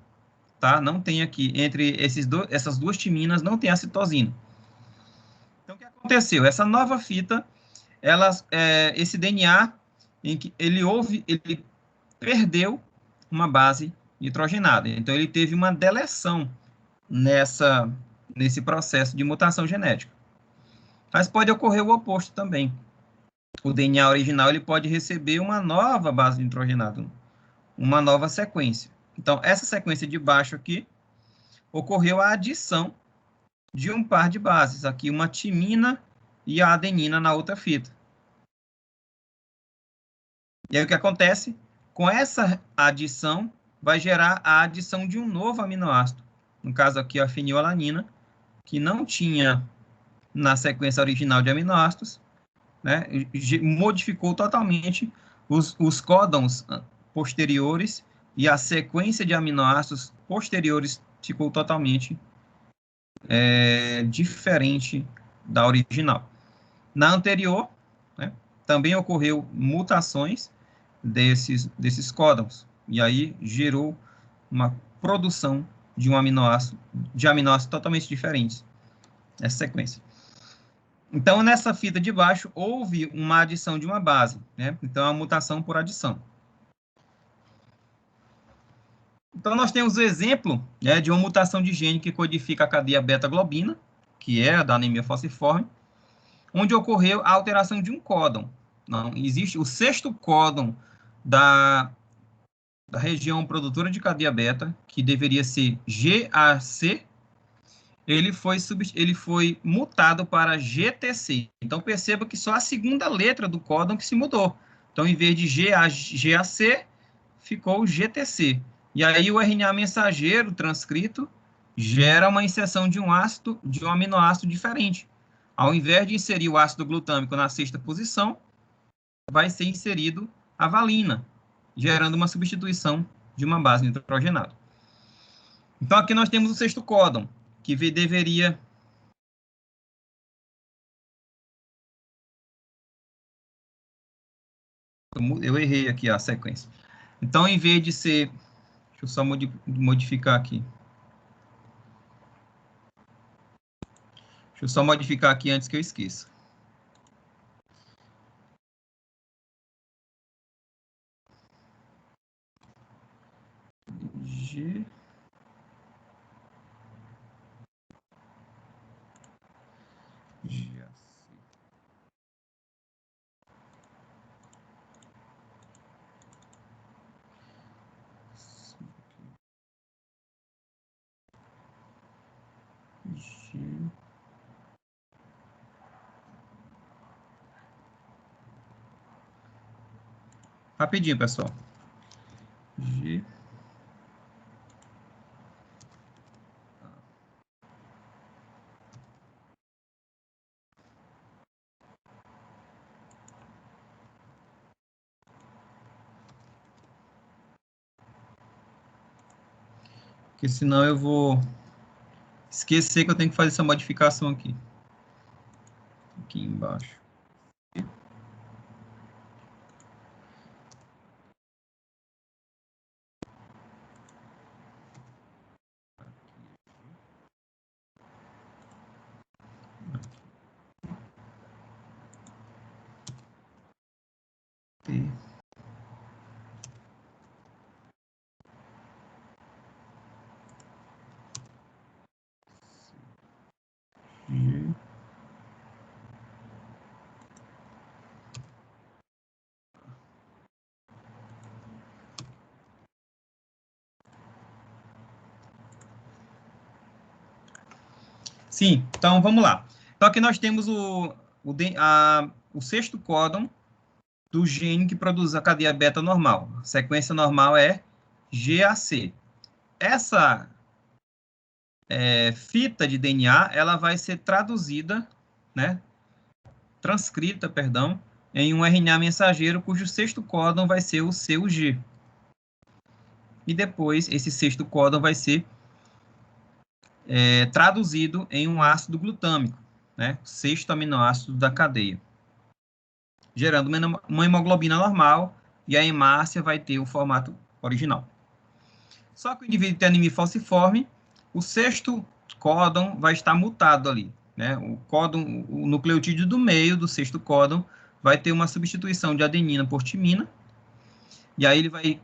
[SPEAKER 1] tá? Não tem aqui, entre essas duas timinas, não tem a citosina. Então, o que aconteceu? Essa nova fita, esse DNA, em que ele perdeu uma base nitrogenada. Então, ele teve uma deleção nesse processo de mutação genética. Mas pode ocorrer o oposto também. O DNA original ele pode receber uma nova base nitrogenada, uma nova sequência. Então, essa sequência de baixo aqui, ocorreu a adição de um par de bases. Aqui, uma timina e a adenina na outra fita. E aí, o que acontece? Com essa adição, vai gerar a adição de um novo aminoácido. No caso aqui, a fenilalanina, que não tinha na sequência original de aminoácidos, né, modificou totalmente os códons posteriores e a sequência de aminoácidos posteriores ficou totalmente diferente da original. Na anterior, né, também ocorreu mutações desses códons, e aí gerou uma produção de aminoácidos totalmente diferentes, essa sequência. Então, nessa fita de baixo, houve uma adição de uma base, né? Então, a mutação por adição. Então, nós temos o exemplo, né, de uma mutação de gene que codifica a cadeia beta-globina, que é a da anemia falciforme, onde ocorreu a alteração de um códon. Não, existe o sexto códon da região produtora de cadeia beta, que deveria ser GAC, ele foi mutado para GTC. Então, perceba que só a segunda letra do códon que se mudou. Então, em vez de GAC, ficou GTC. E aí, o RNA mensageiro transcrito gera uma inserção de um aminoácido diferente. Ao invés de inserir o ácido glutâmico na sexta posição, vai ser inserido a valina, gerando uma substituição de uma base nitrogenada. Então, aqui nós temos o sexto códon, que deveria... Eu errei aqui a sequência. Então, em vez de ser... Deixa eu só modificar aqui. Deixa eu só modificar aqui antes que eu esqueça. G... Rapidinho, pessoal. G... porque senão eu vou esquecer que eu tenho que fazer essa modificação aqui. Aqui embaixo. T. G. Sim, então vamos lá. Então aqui nós temos o sexto códon do gene que produz a cadeia beta normal. A sequência normal é GAC. Essa fita de DNA, ela vai ser traduzida, né, transcrita, perdão, em um RNA mensageiro cujo sexto códon vai ser o CUG. E depois esse sexto códon vai ser traduzido em um ácido glutâmico, né, sexto aminoácido da cadeia, gerando uma hemoglobina normal, e a hemácia vai ter o formato original. Só que o indivíduo tem anemia falciforme, o sexto códon vai estar mutado ali, né? O nucleotídeo do meio do sexto códon vai ter uma substituição de adenina por timina, e aí ele vai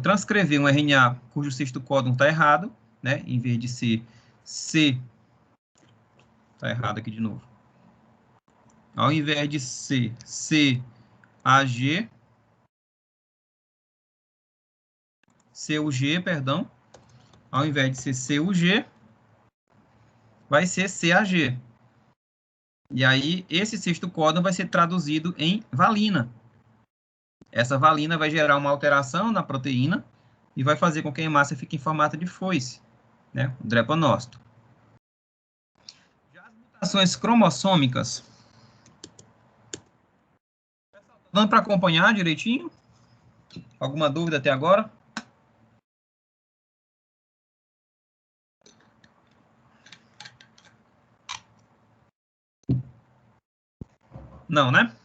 [SPEAKER 1] transcrever um RNA cujo sexto códon está errado, né? Em vez de ser C, está errado aqui de novo. Ao invés de ser CAG, CUG, perdão, ao invés de ser CUG, vai ser CAG. E aí, esse sexto códon vai ser traduzido em valina. Essa valina vai gerar uma alteração na proteína e vai fazer com que a hemácia fique em formato de foice, né? O drepanócito. Já as mutações cromossômicas. Tá dando para acompanhar direitinho? Alguma dúvida até agora? Não, né?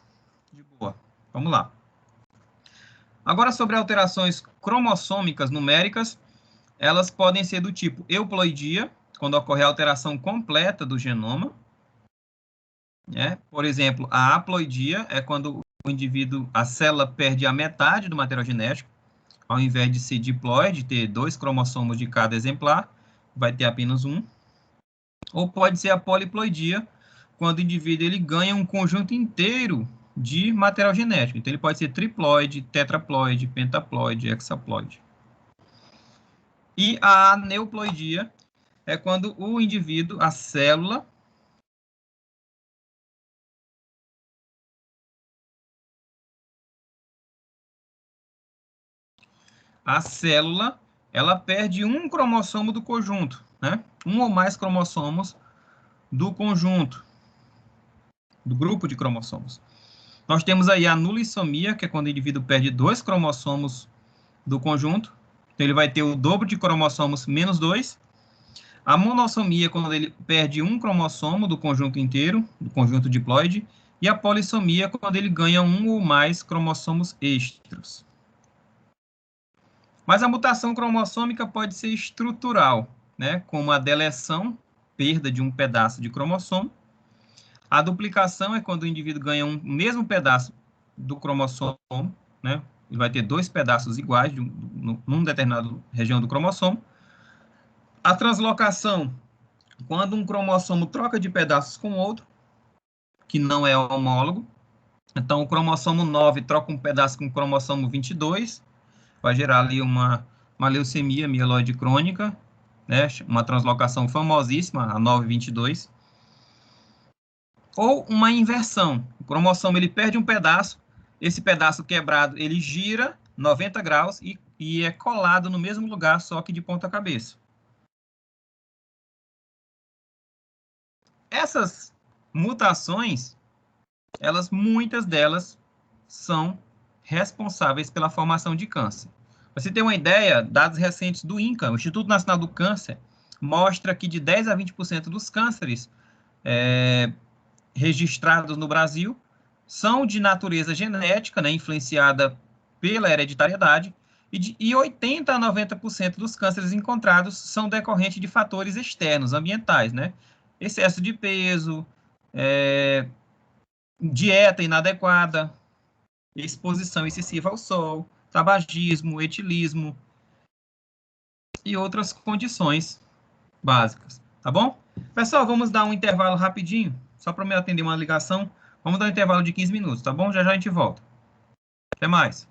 [SPEAKER 1] De boa. Vamos lá. Agora, sobre alterações cromossômicas numéricas, elas podem ser do tipo euploidia, quando ocorre a alteração completa do genoma. Por exemplo, a haploidia é quando o indivíduo, a célula perde a metade do material genético, ao invés de ser diploide, ter 2 cromossomos de cada exemplar, vai ter apenas um. Ou pode ser a poliploidia, quando o indivíduo ele ganha um conjunto inteiro de material genético. Então, ele pode ser triploide, tetraploide, pentaploide, hexaploide. E a aneuploidia é quando o indivíduo, a célula, ela perde um cromossomo do conjunto, né? Um ou mais cromossomos do conjunto, do grupo de cromossomos. Nós temos aí a nulissomia, que é quando o indivíduo perde 2 cromossomos do conjunto. Então, ele vai ter o dobro de cromossomos menos 2. A monossomia, quando ele perde um cromossomo do conjunto inteiro, do conjunto diploide. E a polissomia, quando ele ganha um ou mais cromossomos extras. Mas a mutação cromossômica pode ser estrutural, né? Como a deleção, perda de um pedaço de cromossomo. A duplicação é quando o indivíduo ganha um mesmo pedaço do cromossomo, né? Ele vai ter 2 pedaços iguais num determinado região do cromossomo. A translocação, quando um cromossomo troca de pedaços com outro, que não é homólogo. Então, o cromossomo 9 troca um pedaço com o cromossomo 22, vai gerar ali uma leucemia mieloide crônica, né? Uma translocação famosíssima, a 922. Ou uma inversão. O cromossomo ele perde um pedaço, esse pedaço quebrado ele gira 90 graus e é colado no mesmo lugar, só que de ponta cabeça. Essas mutações, muitas delas são responsáveis pela formação de câncer. Para você ter uma ideia, dados recentes do INCA, o Instituto Nacional do Câncer, mostra que de 10 a 20% dos cânceres registrados no Brasil são de natureza genética, né, influenciada pela hereditariedade, e 80 a 90% dos cânceres encontrados são decorrentes de fatores externos, ambientais, né? Excesso de peso, dieta inadequada, exposição excessiva ao sol, tabagismo, etilismo e outras condições básicas, tá bom? Pessoal, vamos dar um intervalo rapidinho, só para me atender uma ligação. Vamos dar um intervalo de 15 minutos, tá bom? Já já a gente volta. Até mais.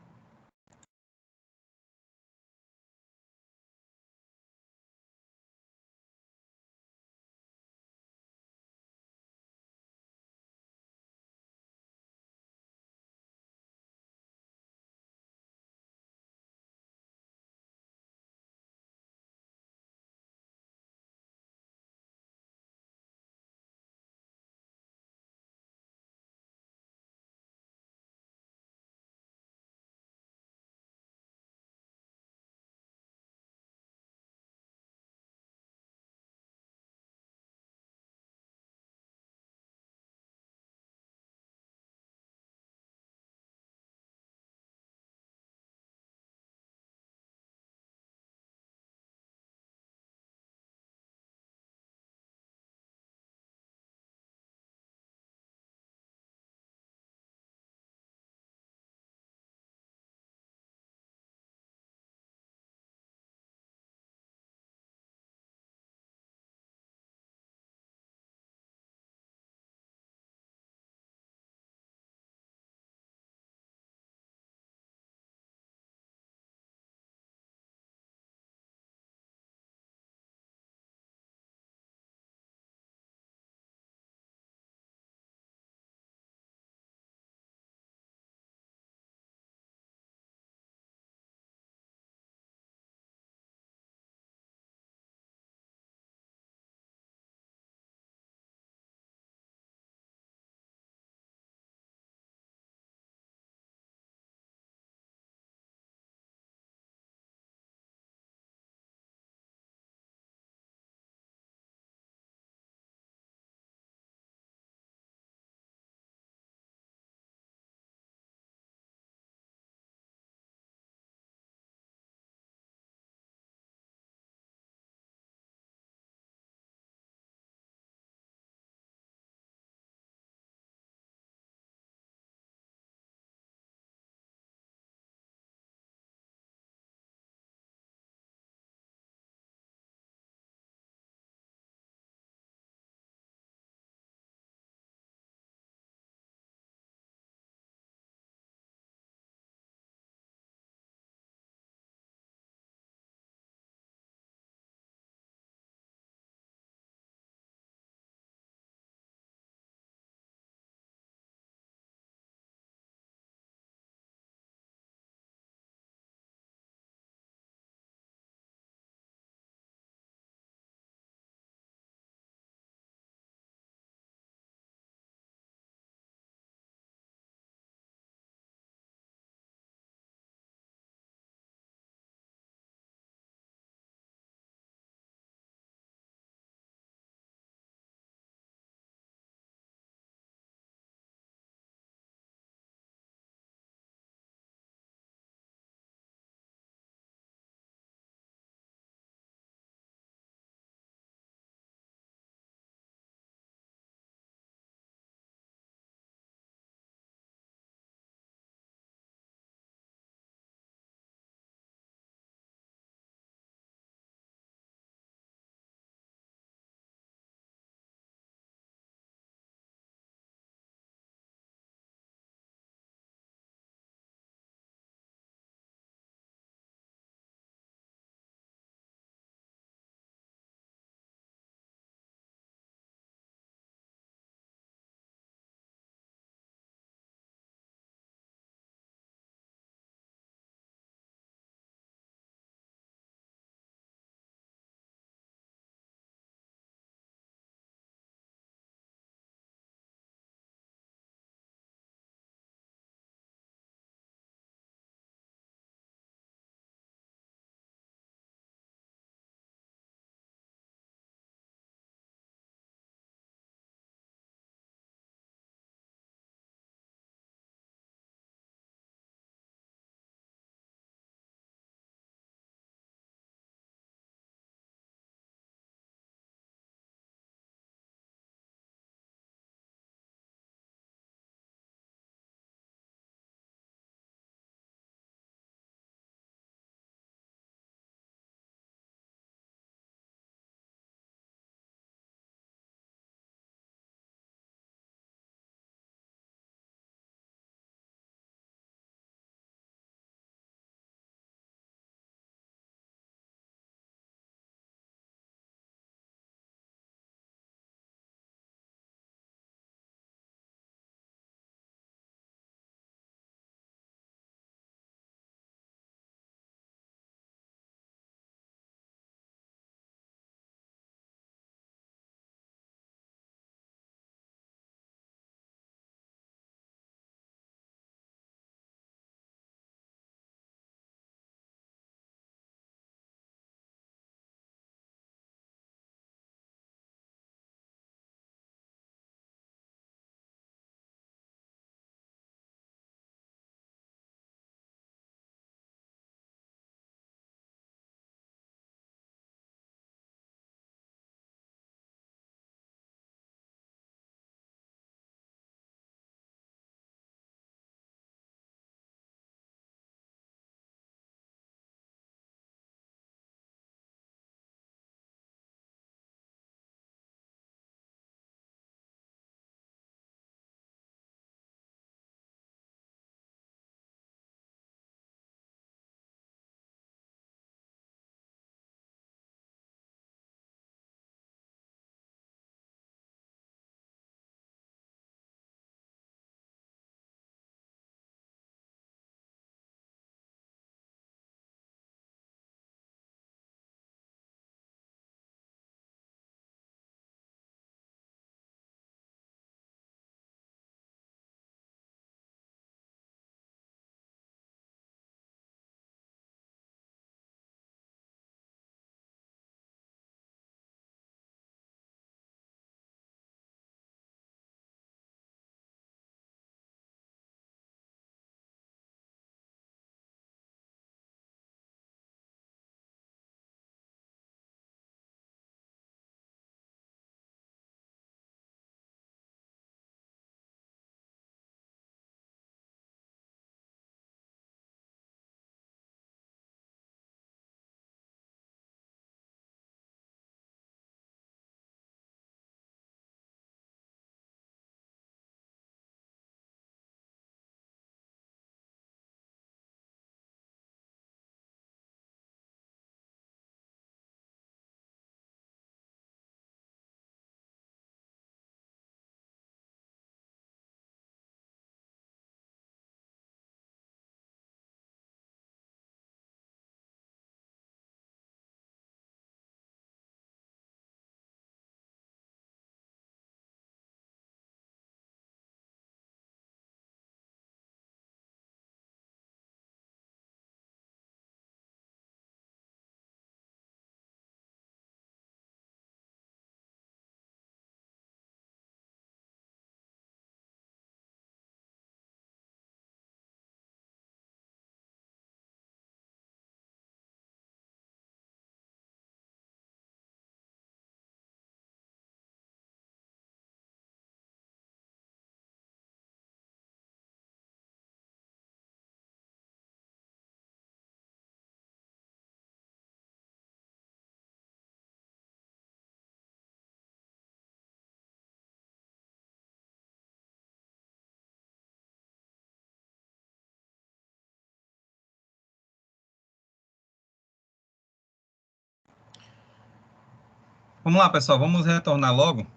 [SPEAKER 1] Vamos lá, pessoal, vamos retornar logo.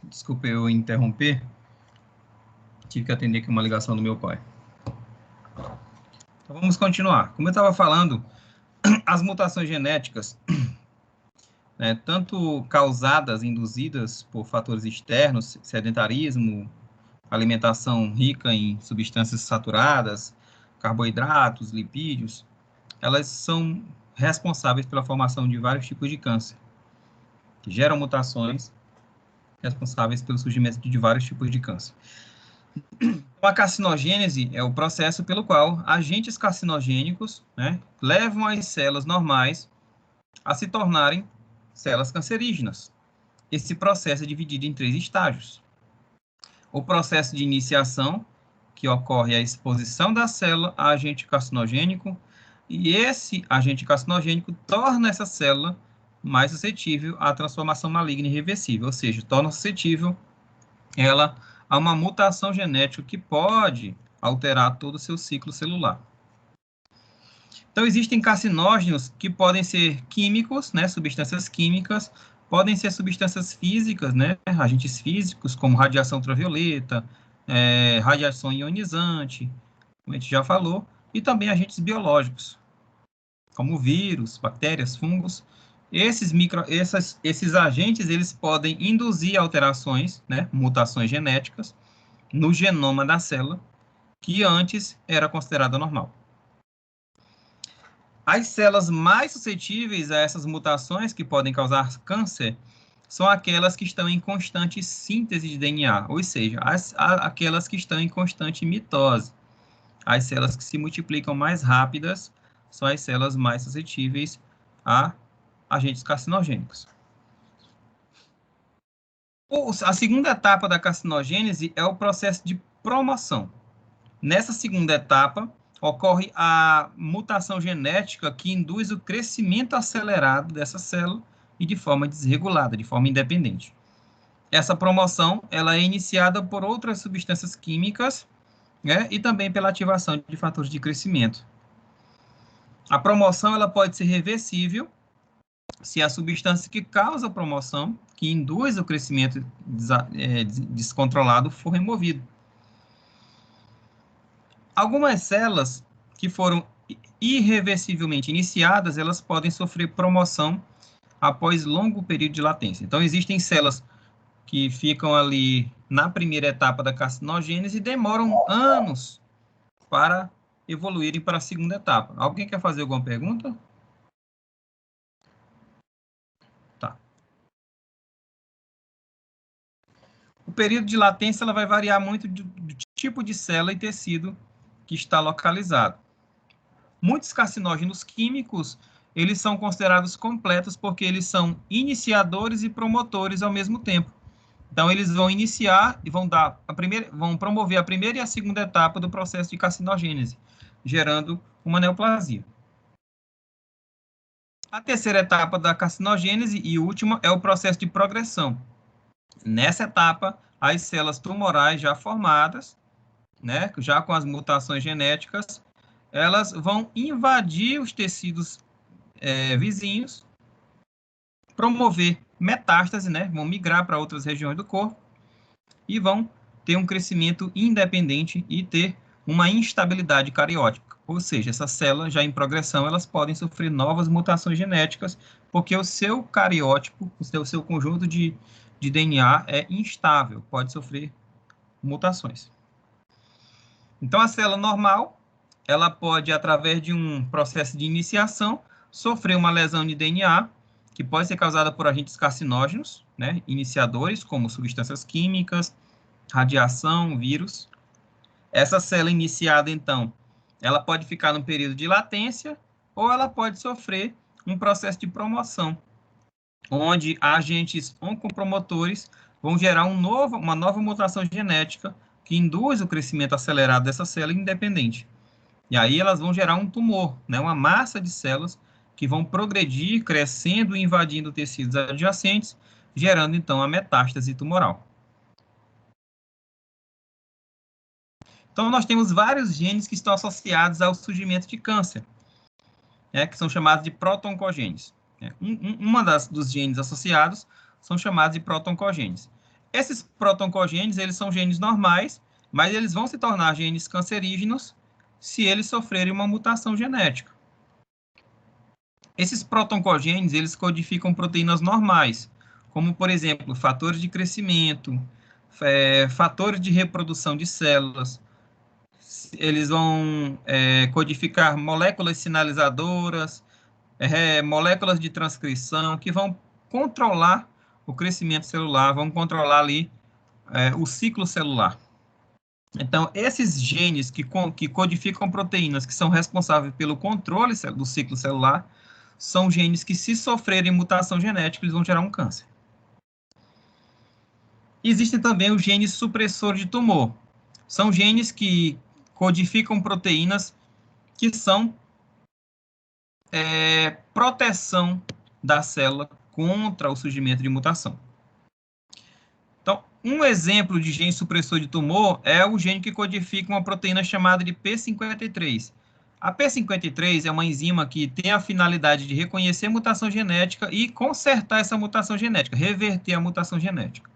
[SPEAKER 1] Desculpe eu interromper. Tive que atender aqui uma ligação do meu pai. Então, vamos continuar. Como eu estava falando, as mutações genéticas, né, tanto causadas, induzidas por fatores externos, sedentarismo, alimentação rica em substâncias saturadas, carboidratos, lipídios, elas são responsáveis pela formação de vários tipos de câncer, que geram mutações responsáveis pelo surgimento de vários tipos de câncer. A carcinogênese é o processo pelo qual agentes carcinogênicos, né, levam as células normais a se tornarem células cancerígenas. Esse processo é dividido em 3 estágios. O processo de iniciação, que ocorre a exposição da célula a agente carcinogênico, e esse agente carcinogênico torna essa célula mais suscetível à transformação maligna irreversível, ou seja, torna suscetível ela a uma mutação genética que pode alterar todo o seu ciclo celular. Então, existem carcinógenos que podem ser químicos, né, substâncias químicas, podem ser substâncias físicas, né, agentes físicos, como radiação ultravioleta, radiação ionizante, como a gente já falou, e também agentes biológicos, como vírus, bactérias, fungos. Esses agentes, eles podem induzir alterações, né, mutações genéticas, no genoma da célula, que antes era considerada normal. As células mais suscetíveis a essas mutações que podem causar câncer são aquelas que estão em constante síntese de DNA, ou seja, aquelas que estão em constante mitose. As células que se multiplicam mais rápidas são as células mais suscetíveis a agentes carcinogênicos. A segunda etapa da carcinogênese é o processo de promoção. Nessa segunda etapa, ocorre a mutação genética que induz o crescimento acelerado dessa célula e de forma desregulada, de forma independente. Essa promoção ela é iniciada por outras substâncias químicas, né, e também pela ativação de fatores de crescimento. A promoção ela pode ser reversível se a substância que causa a promoção, que induz o crescimento descontrolado, for removido. Algumas células que foram irreversivelmente iniciadas, elas podem sofrer promoção após longo período de latência. Então, existem células que ficam ali na primeira etapa da carcinogênese e demoram anos para evoluírem para a segunda etapa. Alguém quer fazer alguma pergunta? Tá. O período de latência ela vai variar muito do tipo de célula e tecido que está localizado. Muitos carcinógenos químicos, eles são considerados completos porque eles são iniciadores e promotores ao mesmo tempo. Então, eles vão iniciar e vão promover a primeira e a segunda etapa do processo de carcinogênese, gerando uma neoplasia. A terceira etapa da carcinogênese e última é o processo de progressão. Nessa etapa, as células tumorais já formadas, né, já com as mutações genéticas, elas vão invadir os tecidos vizinhos, promover metástase, né, vão migrar para outras regiões do corpo e vão ter um crescimento independente e ter uma instabilidade cariótica. Ou seja, essas células já em progressão, elas podem sofrer novas mutações genéticas, porque o seu cariótipo, o seu conjunto de DNA é instável, pode sofrer mutações. Então, a célula normal, ela pode, através de um processo de iniciação, sofrer uma lesão de DNA, que pode ser causada por agentes carcinógenos, né, iniciadores, como substâncias químicas, radiação, vírus. Essa célula iniciada, então, ela pode ficar num período de latência, ou ela pode sofrer um processo de promoção, onde agentes oncopromotores vão gerar uma nova mutação genética que induz o crescimento acelerado dessa célula independente. E aí elas vão gerar um tumor, né, uma massa de células que vão progredir, crescendo e invadindo tecidos adjacentes, gerando, então, a metástase tumoral. Então, nós temos vários genes que estão associados ao surgimento de câncer, né, que são chamados de proto-oncogenes. Dos genes associados são chamados de protoncogenes. Esses protoncogenes, eles são genes normais, mas eles vão se tornar genes cancerígenos se eles sofrerem uma mutação genética. Esses protoncogenes, eles codificam proteínas normais, como, por exemplo, fatores de crescimento, fatores de reprodução de células. Eles vão codificar moléculas sinalizadoras, moléculas de transcrição, que vão controlar o crescimento celular, vão controlar ali o ciclo celular. Então, esses genes que codificam proteínas que são responsáveis pelo controle do ciclo celular, são genes que, se sofrerem mutação genética, eles vão gerar um câncer. Existem também os genes supressores de tumor. São genes que codificam proteínas que são proteção da célula contra o surgimento de mutação. Então, um exemplo de gene supressor de tumor é o gene que codifica uma proteína chamada de P53. A P53 é uma enzima que tem a finalidade de reconhecer mutação genética e consertar essa mutação genética, reverter a mutação genética.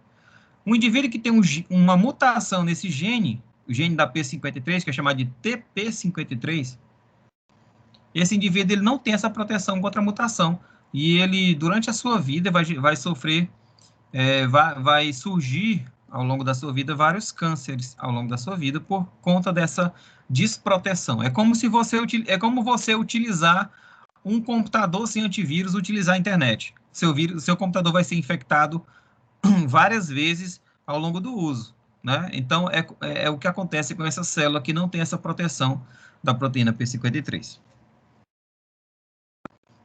[SPEAKER 1] Um indivíduo que tem uma mutação nesse gene, o gene da P53, que é chamado de TP53, esse indivíduo ele não tem essa proteção contra a mutação. E ele, durante a sua vida, vai sofrer, vai surgir, ao longo da sua vida, vários cânceres ao longo da sua vida por conta dessa desproteção. É como você utilizar um computador sem antivírus, utilizar a internet. Seu computador vai ser infectado várias vezes ao longo do uso, né? Então, é o que acontece com essa célula que não tem essa proteção da proteína P53.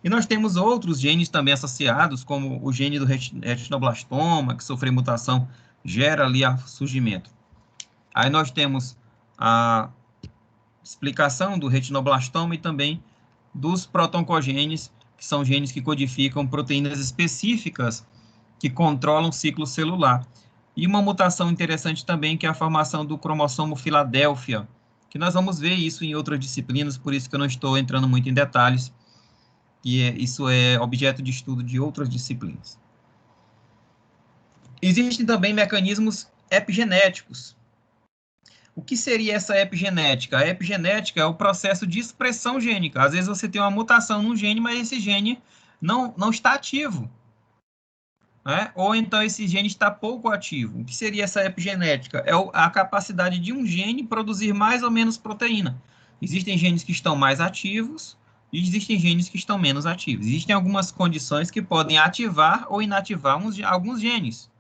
[SPEAKER 1] E nós temos outros genes também associados, como o gene do retinoblastoma, que sofreu mutação, gera ali surgimento. Aí nós temos a explicação do retinoblastoma e também dos protoncogenes, que são genes que codificam proteínas específicas que controlam o ciclo celular. E uma mutação interessante também, que é a formação do cromossomo Filadélfia, que nós vamos ver isso em outras disciplinas, por isso que eu não estou entrando muito em detalhes, e isso é objeto de estudo de outras disciplinas. Existem também mecanismos epigenéticos. O que seria essa epigenética? A epigenética é o processo de expressão gênica. Às vezes você tem uma mutação no gene, mas esse gene não está ativo, né? Ou então esse gene está pouco ativo. O que seria essa epigenética? É a capacidade de um gene produzir mais ou menos proteína. Existem genes que estão mais ativos e existem genes que estão menos ativos. Existem algumas condições que podem ativar ou inativar alguns genes.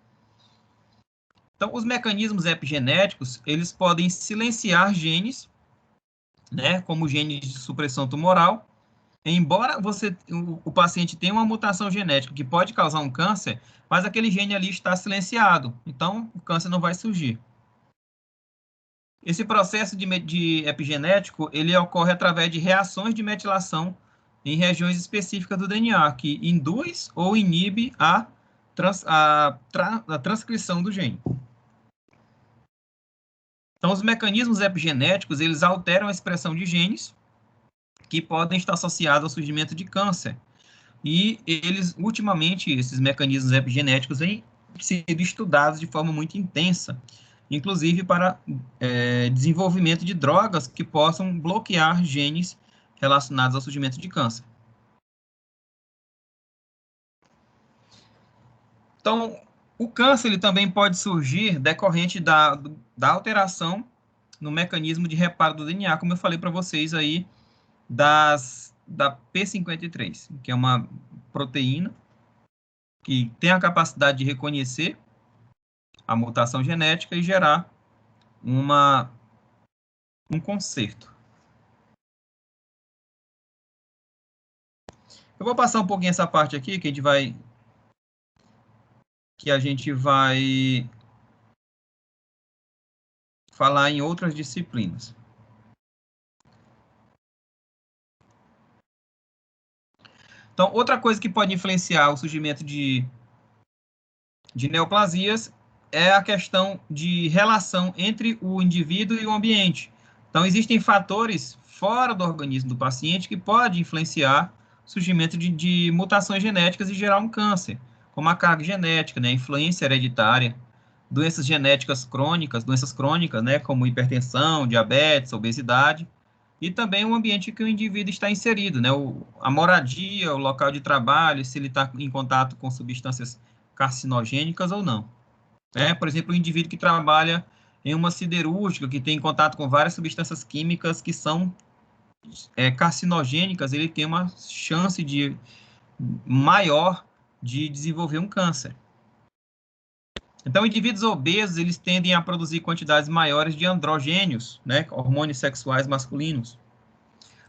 [SPEAKER 1] Então, os mecanismos epigenéticos, eles podem silenciar genes, né, como genes de supressão tumoral. Embora o paciente tenha uma mutação genética que pode causar um câncer, mas aquele gene ali está silenciado, então o câncer não vai surgir. Esse processo de epigenético, ele ocorre através de reações de metilação em regiões específicas do DNA, que induz ou inibe a transcrição do gene. Então, os mecanismos epigenéticos, eles alteram a expressão de genes que podem estar associados ao surgimento de câncer. E ultimamente, esses mecanismos epigenéticos têm sido estudados de forma muito intensa, inclusive para desenvolvimento de drogas que possam bloquear genes relacionados ao surgimento de câncer. Então, o câncer ele também pode surgir decorrente da alteração no mecanismo de reparo do DNA, como eu falei para vocês aí, da P53, que é uma proteína que tem a capacidade de reconhecer a mutação genética e gerar um conserto. Eu vou passar um pouquinho essa parte aqui, que a gente vai falar em outras disciplinas. Então, outra coisa que pode influenciar o surgimento de neoplasias é a questão de relação entre o indivíduo e o ambiente. Então, existem fatores fora do organismo do paciente que podem influenciar surgimento de mutações genéticas e gerar um câncer, como a carga genética, né, influência hereditária, doenças genéticas crônicas, doenças crônicas, né, como hipertensão, diabetes, obesidade, e também o ambiente que o indivíduo está inserido, né, a moradia, o local de trabalho, se ele está em contato com substâncias carcinogênicas ou não. Por exemplo, o indivíduo que trabalha em uma siderúrgica, que tem contato com várias substâncias químicas que são carcinogênicas, ele tem uma chance maior de desenvolver um câncer. Então, indivíduos obesos, eles tendem a produzir quantidades maiores de androgênios, né, hormônios sexuais masculinos,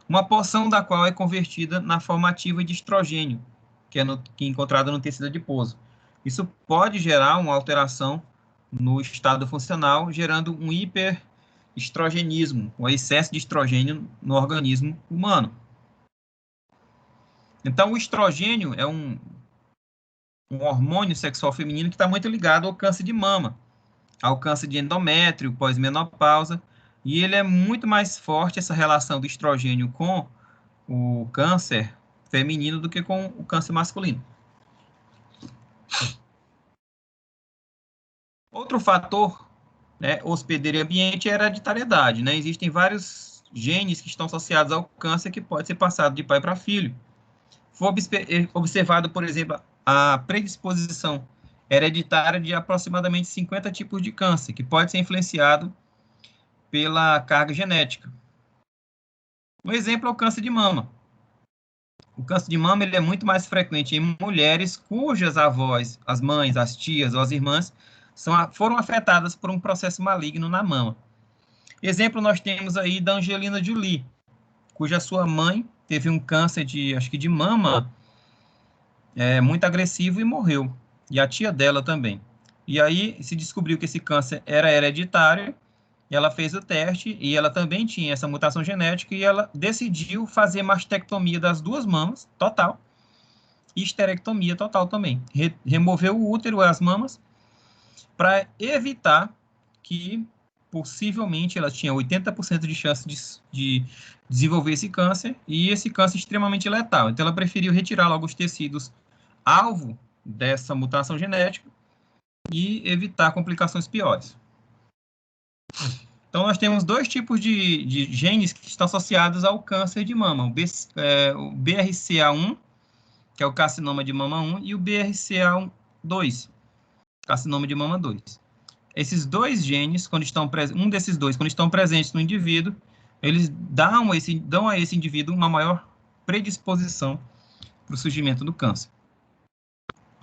[SPEAKER 1] uma porção da qual é convertida na forma ativa de estrogênio, que é encontrada no tecido adiposo. Isso pode gerar uma alteração no estado funcional, gerando um hiperestrogenismo, um excesso de estrogênio no organismo humano. Então, o estrogênio é um hormônio sexual feminino que está muito ligado ao câncer de mama, ao câncer de endométrio, pós-menopausa, e ele é muito mais forte, essa relação do estrogênio com o câncer feminino do que com o câncer masculino. Outro fator, né, hospedeiro e ambiente, é a hereditariedade, né? Existem vários genes que estão associados ao câncer que pode ser passado de pai para filho. Foi observado, por exemplo, a predisposição hereditária de aproximadamente 50 tipos de câncer, que pode ser influenciado pela carga genética. Um exemplo é o câncer de mama. O câncer de mama ele é muito mais frequente em mulheres cujas avós, as mães, as tias ou as irmãs foram afetadas por um processo maligno na mama. Exemplo nós temos aí da Angelina Jolie, cuja sua mãe teve um câncer de mama muito agressivo e morreu. E a tia dela também. E aí se descobriu que esse câncer era hereditário, ela fez o teste e ela também tinha essa mutação genética e ela decidiu fazer mastectomia das duas mamas, total, e esterectomia total também. Removeu o útero e as mamas para evitar que, possivelmente, ela tinha 80% de chance de desenvolver esse câncer e esse câncer extremamente letal. Então, ela preferiu retirar logo os tecidos alvo dessa mutação genética e evitar complicações piores. Então, nós temos dois tipos de genes que estão associados ao câncer de mama. O BRCA1, que é o carcinoma de mama 1, e o BRCA2, carcinoma de mama 2. Esses dois genes, um desses dois, quando estão presentes no indivíduo, eles dão a esse indivíduo uma maior predisposição para o surgimento do câncer.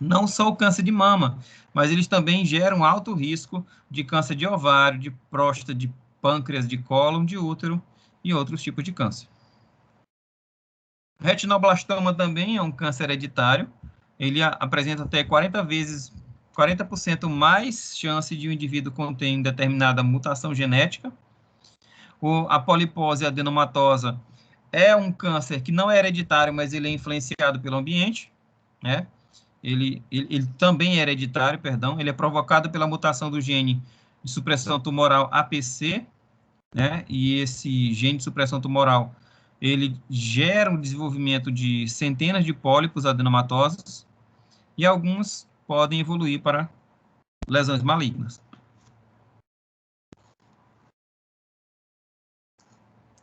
[SPEAKER 1] Não só o câncer de mama, mas eles também geram alto risco de câncer de ovário, de próstata, de pâncreas, de cólon, de útero e outros tipos de câncer. Retinoblastoma também é um câncer hereditário. Ele apresenta até 40% mais chance de um indivíduo conter determinada mutação genética. A polipose adenomatosa é um câncer que não é hereditário, mas ele é influenciado pelo ambiente, né? Ele também é hereditário, perdão, ele é provocado pela mutação do gene de supressão tumoral APC, né? E esse gene de supressão tumoral, ele gera o desenvolvimento de centenas de pólipos adenomatosos e alguns podem evoluir para lesões malignas.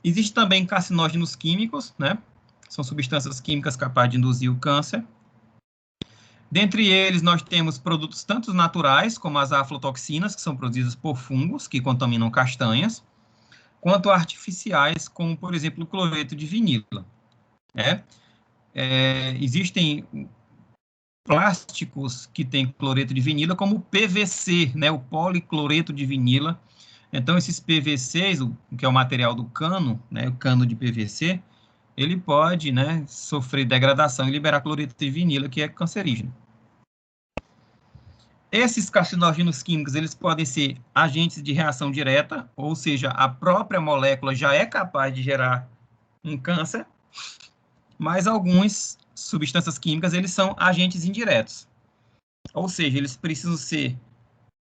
[SPEAKER 1] Existem também carcinógenos químicos, né? São substâncias químicas capazes de induzir o câncer. Dentre eles, nós temos produtos tanto naturais, como as aflatoxinas, que são produzidas por fungos, que contaminam castanhas, quanto artificiais, como, por exemplo, o cloreto de vinila. Né? Existem plásticos que têm cloreto de vinila, como o PVC, né? O policloreto de vinila. Então, esses PVCs, que é o material do cano, né? O cano de PVC, ele pode, né, sofrer degradação e liberar cloreto de vinila, que é cancerígeno. Esses carcinógenos químicos, eles podem ser agentes de reação direta, ou seja, a própria molécula já é capaz de gerar um câncer, mas algumas substâncias químicas, eles são agentes indiretos. Ou seja, eles precisam ser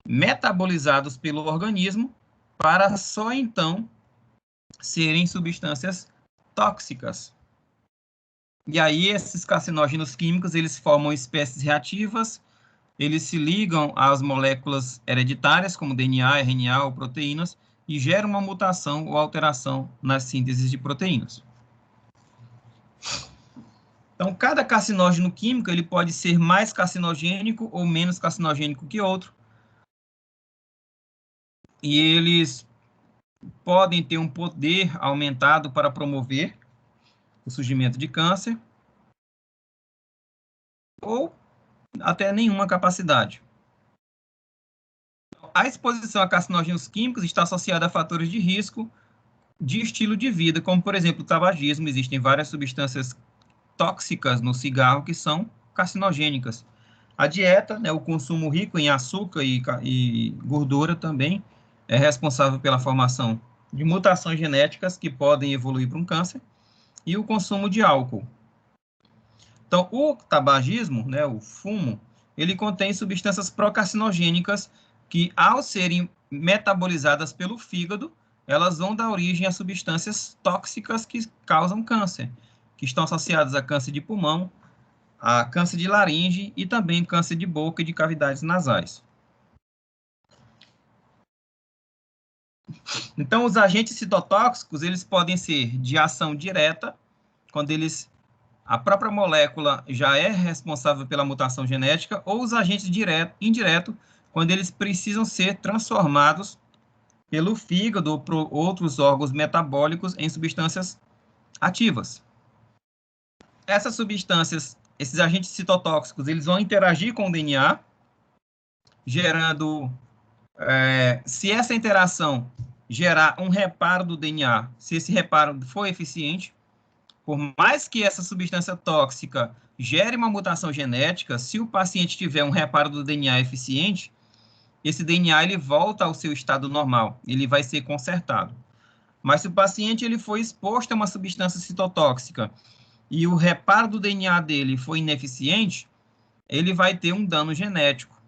[SPEAKER 1] metabolizados pelo organismo para só então serem substâncias tóxicas. E aí, esses carcinógenos químicos, eles formam espécies reativas, eles se ligam às moléculas hereditárias, como DNA, RNA ou proteínas, e geram uma mutação ou alteração nas sínteses de proteínas. Então, cada carcinógeno químico, ele pode ser mais carcinogênico ou menos carcinogênico que outro. E eles podem ter um poder aumentado para promover o surgimento de câncer, ou até nenhuma capacidade. A exposição a carcinógenos químicos está associada a fatores de risco de estilo de vida, como, por exemplo, o tabagismo. Existem várias substâncias tóxicas no cigarro que são carcinogênicas. A dieta, né, o consumo rico em açúcar e gordura também é responsável pela formação de mutações genéticas que podem evoluir para um câncer, e o consumo de álcool. Então, o tabagismo, né, o fumo, ele contém substâncias procarcinogênicas que, ao serem metabolizadas pelo fígado, elas vão dar origem a substâncias tóxicas que causam câncer, que estão associadas a câncer de pulmão, a câncer de laringe e também câncer de boca e de cavidades nasais. Então, os agentes citotóxicos, eles podem ser de ação direta, quando a própria molécula já é responsável pela mutação genética, ou os agentes indiretos, quando eles precisam ser transformados pelo fígado ou por outros órgãos metabólicos em substâncias ativas. Essas substâncias, esses agentes citotóxicos, eles vão interagir com o DNA, gerando, se essa interação gerar um reparo do DNA, se esse reparo for eficiente, por mais que essa substância tóxica gere uma mutação genética, se o paciente tiver um reparo do DNA eficiente, esse DNA ele volta ao seu estado normal, ele vai ser consertado. Mas se o paciente ele foi exposto a uma substância citotóxica e o reparo do DNA dele foi ineficiente, ele vai ter um dano genético.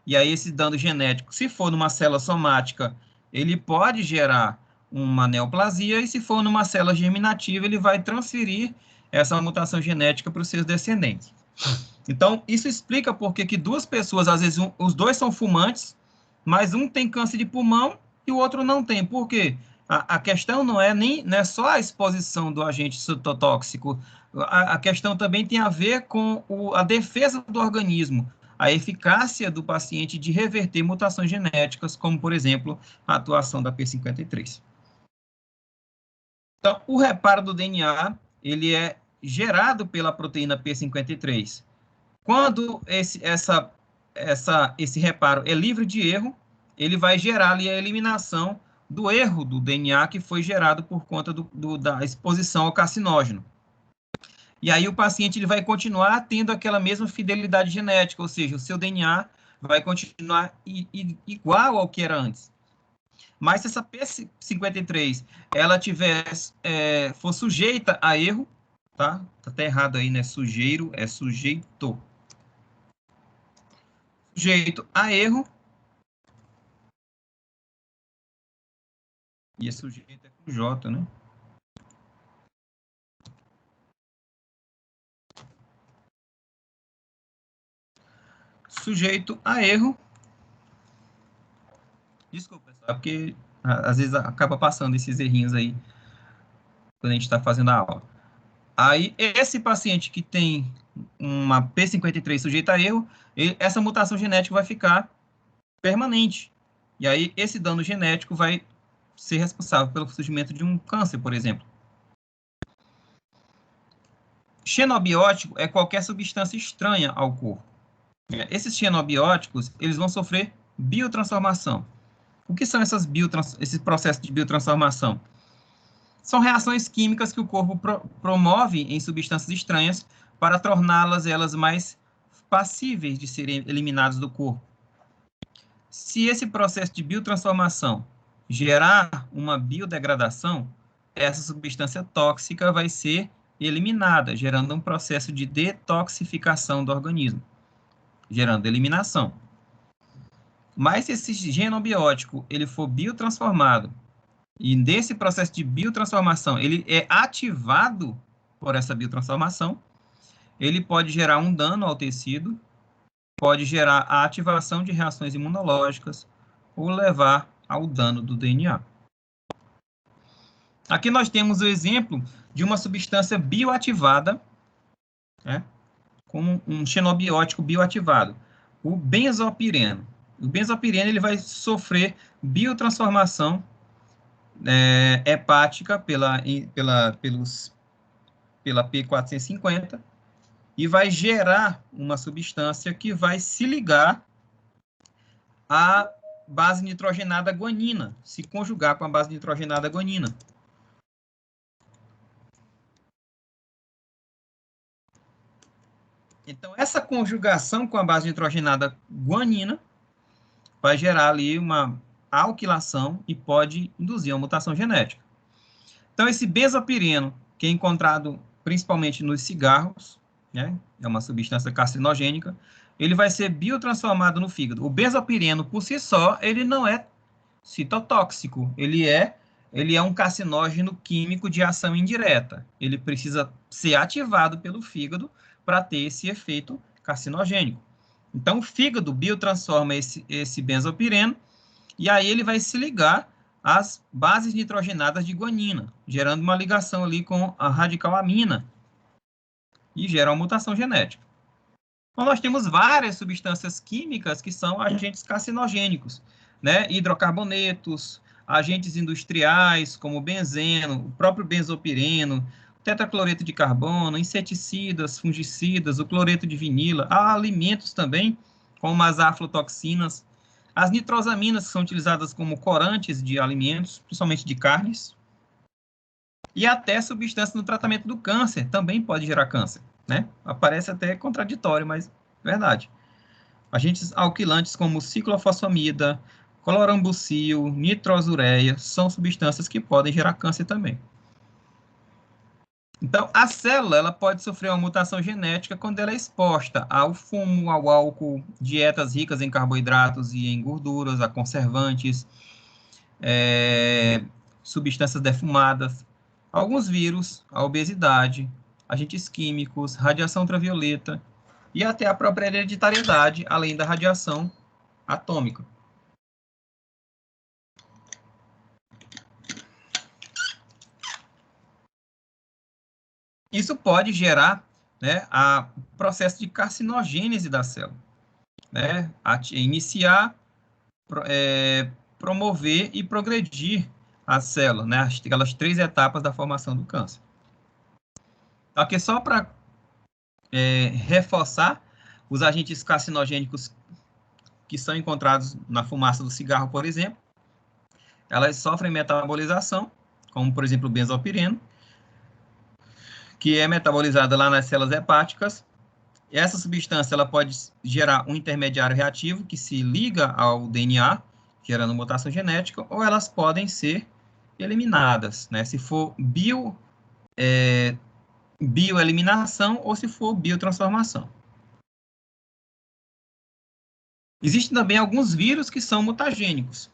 [SPEAKER 1] E aí esse dano genético, se for numa célula somática, ele pode gerar uma neoplasia, e se for numa célula germinativa, ele vai transferir essa mutação genética para os seus descendentes. Então, isso explica por que duas pessoas, às vezes, os dois são fumantes, mas um tem câncer de pulmão e o outro não tem. Por quê? A questão não é só a exposição do agente citotóxico, a questão também tem a ver com a defesa do organismo, a eficácia do paciente de reverter mutações genéticas, como, por exemplo, a atuação da P53. Então, o reparo do DNA, ele é gerado pela proteína P53. Quando esse reparo é livre de erro, ele vai gerar ali a eliminação do erro do DNA que foi gerado por conta da exposição ao carcinógeno. E aí o paciente ele vai continuar tendo aquela mesma fidelidade genética, ou seja, o seu DNA vai continuar igual ao que era antes. Mas se essa P53 ela for sujeita a erro, tá? Tá até errado aí, né? Sujeiro é sujeito. Sujeito a erro. E esse sujeito é com J, né? Sujeito a erro. Desculpa, pessoal, porque às vezes acaba passando esses errinhos aí quando a gente está fazendo a aula. Aí, esse paciente que tem uma P53 sujeita a erro, essa mutação genética vai ficar permanente. E aí, esse dano genético vai ser responsável pelo surgimento de um câncer, por exemplo. Xenobiótico é qualquer substância estranha ao corpo. Esses xenobióticos, eles vão sofrer biotransformação. O que são esses processos de biotransformação? São reações químicas que o corpo promove em substâncias estranhas para torná-las mais passíveis de serem eliminadas do corpo. Se esse processo de biotransformação gerar uma biodegradação, essa substância tóxica vai ser eliminada, gerando um processo de detoxificação do organismo, gerando eliminação. Mas se esse genobiótico ele for biotransformado, e nesse processo de biotransformação ele é ativado por essa biotransformação, ele pode gerar um dano ao tecido, pode gerar a ativação de reações imunológicas ou levar ao dano do DNA. Aqui nós temos o exemplo de uma substância bioativada, né, com um xenobiótico bioativado, o benzopireno. O benzopireno ele vai sofrer biotransformação hepática pela P450 e vai gerar uma substância que vai se ligar à base nitrogenada guanina, se conjugar com a base nitrogenada guanina. Então, essa conjugação com a base nitrogenada guanina vai gerar ali uma alquilação e pode induzir uma mutação genética. Então, esse benzopireno, que é encontrado principalmente nos cigarros, né, é uma substância carcinogênica, ele vai ser biotransformado no fígado. O benzopireno, por si só, ele não é citotóxico, ele é um carcinógeno químico de ação indireta. Ele precisa ser ativado pelo fígado para ter esse efeito carcinogênico. Então, o fígado biotransforma esse benzopireno e aí ele vai se ligar às bases nitrogenadas de guanina, gerando uma ligação ali com a radical amina e gera uma mutação genética. Então, nós temos várias substâncias químicas que são agentes carcinogênicos, né? Hidrocarbonetos, agentes industriais, como o benzeno, o próprio benzopireno, tetracloreto de carbono, inseticidas, fungicidas, o cloreto de vinila, há alimentos também, como as aflatoxinas, as nitrosaminas, que são utilizadas como corantes de alimentos, principalmente de carnes, e até substâncias no tratamento do câncer, também pode gerar câncer, né? Aparece até contraditório, mas é verdade. Agentes alquilantes como ciclofosfamida, clorambucil, nitrosureia, são substâncias que podem gerar câncer também. Então, a célula ela pode sofrer uma mutação genética quando ela é exposta ao fumo, ao álcool, dietas ricas em carboidratos e em gorduras, a conservantes, substâncias defumadas, alguns vírus, a obesidade, agentes químicos, radiação ultravioleta e até a própria hereditariedade, além da radiação atômica. Isso pode gerar, né, o processo de carcinogênese da célula, né, iniciar, promover e progredir a célula, né, aquelas 3 etapas da formação do câncer. Aqui só para reforçar os agentes carcinogênicos que são encontrados na fumaça do cigarro, por exemplo, elas sofrem metabolização, como, por exemplo, o benzopireno, que é metabolizada lá nas células hepáticas. Essa substância ela pode gerar um intermediário reativo que se liga ao DNA, gerando mutação genética, ou elas podem ser eliminadas, né? Se for bioeliminação ou se for biotransformação. Existem também alguns vírus que são mutagênicos,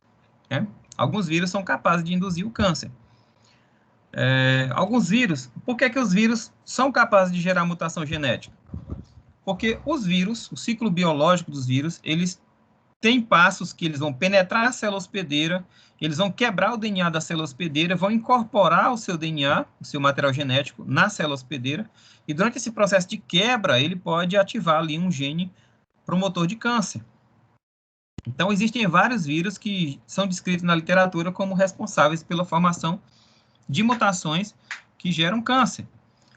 [SPEAKER 1] né? Alguns vírus são capazes de induzir o câncer. Alguns vírus, por que os vírus são capazes de gerar mutação genética? Porque os vírus, o ciclo biológico dos vírus, eles têm passos que eles vão penetrar a célula hospedeira, eles vão quebrar o DNA da célula hospedeira, vão incorporar o seu DNA, o seu material genético, na célula hospedeira, e durante esse processo de quebra, ele pode ativar ali um gene promotor de câncer. Então, existem vários vírus que são descritos na literatura como responsáveis pela formação de mutações que geram câncer,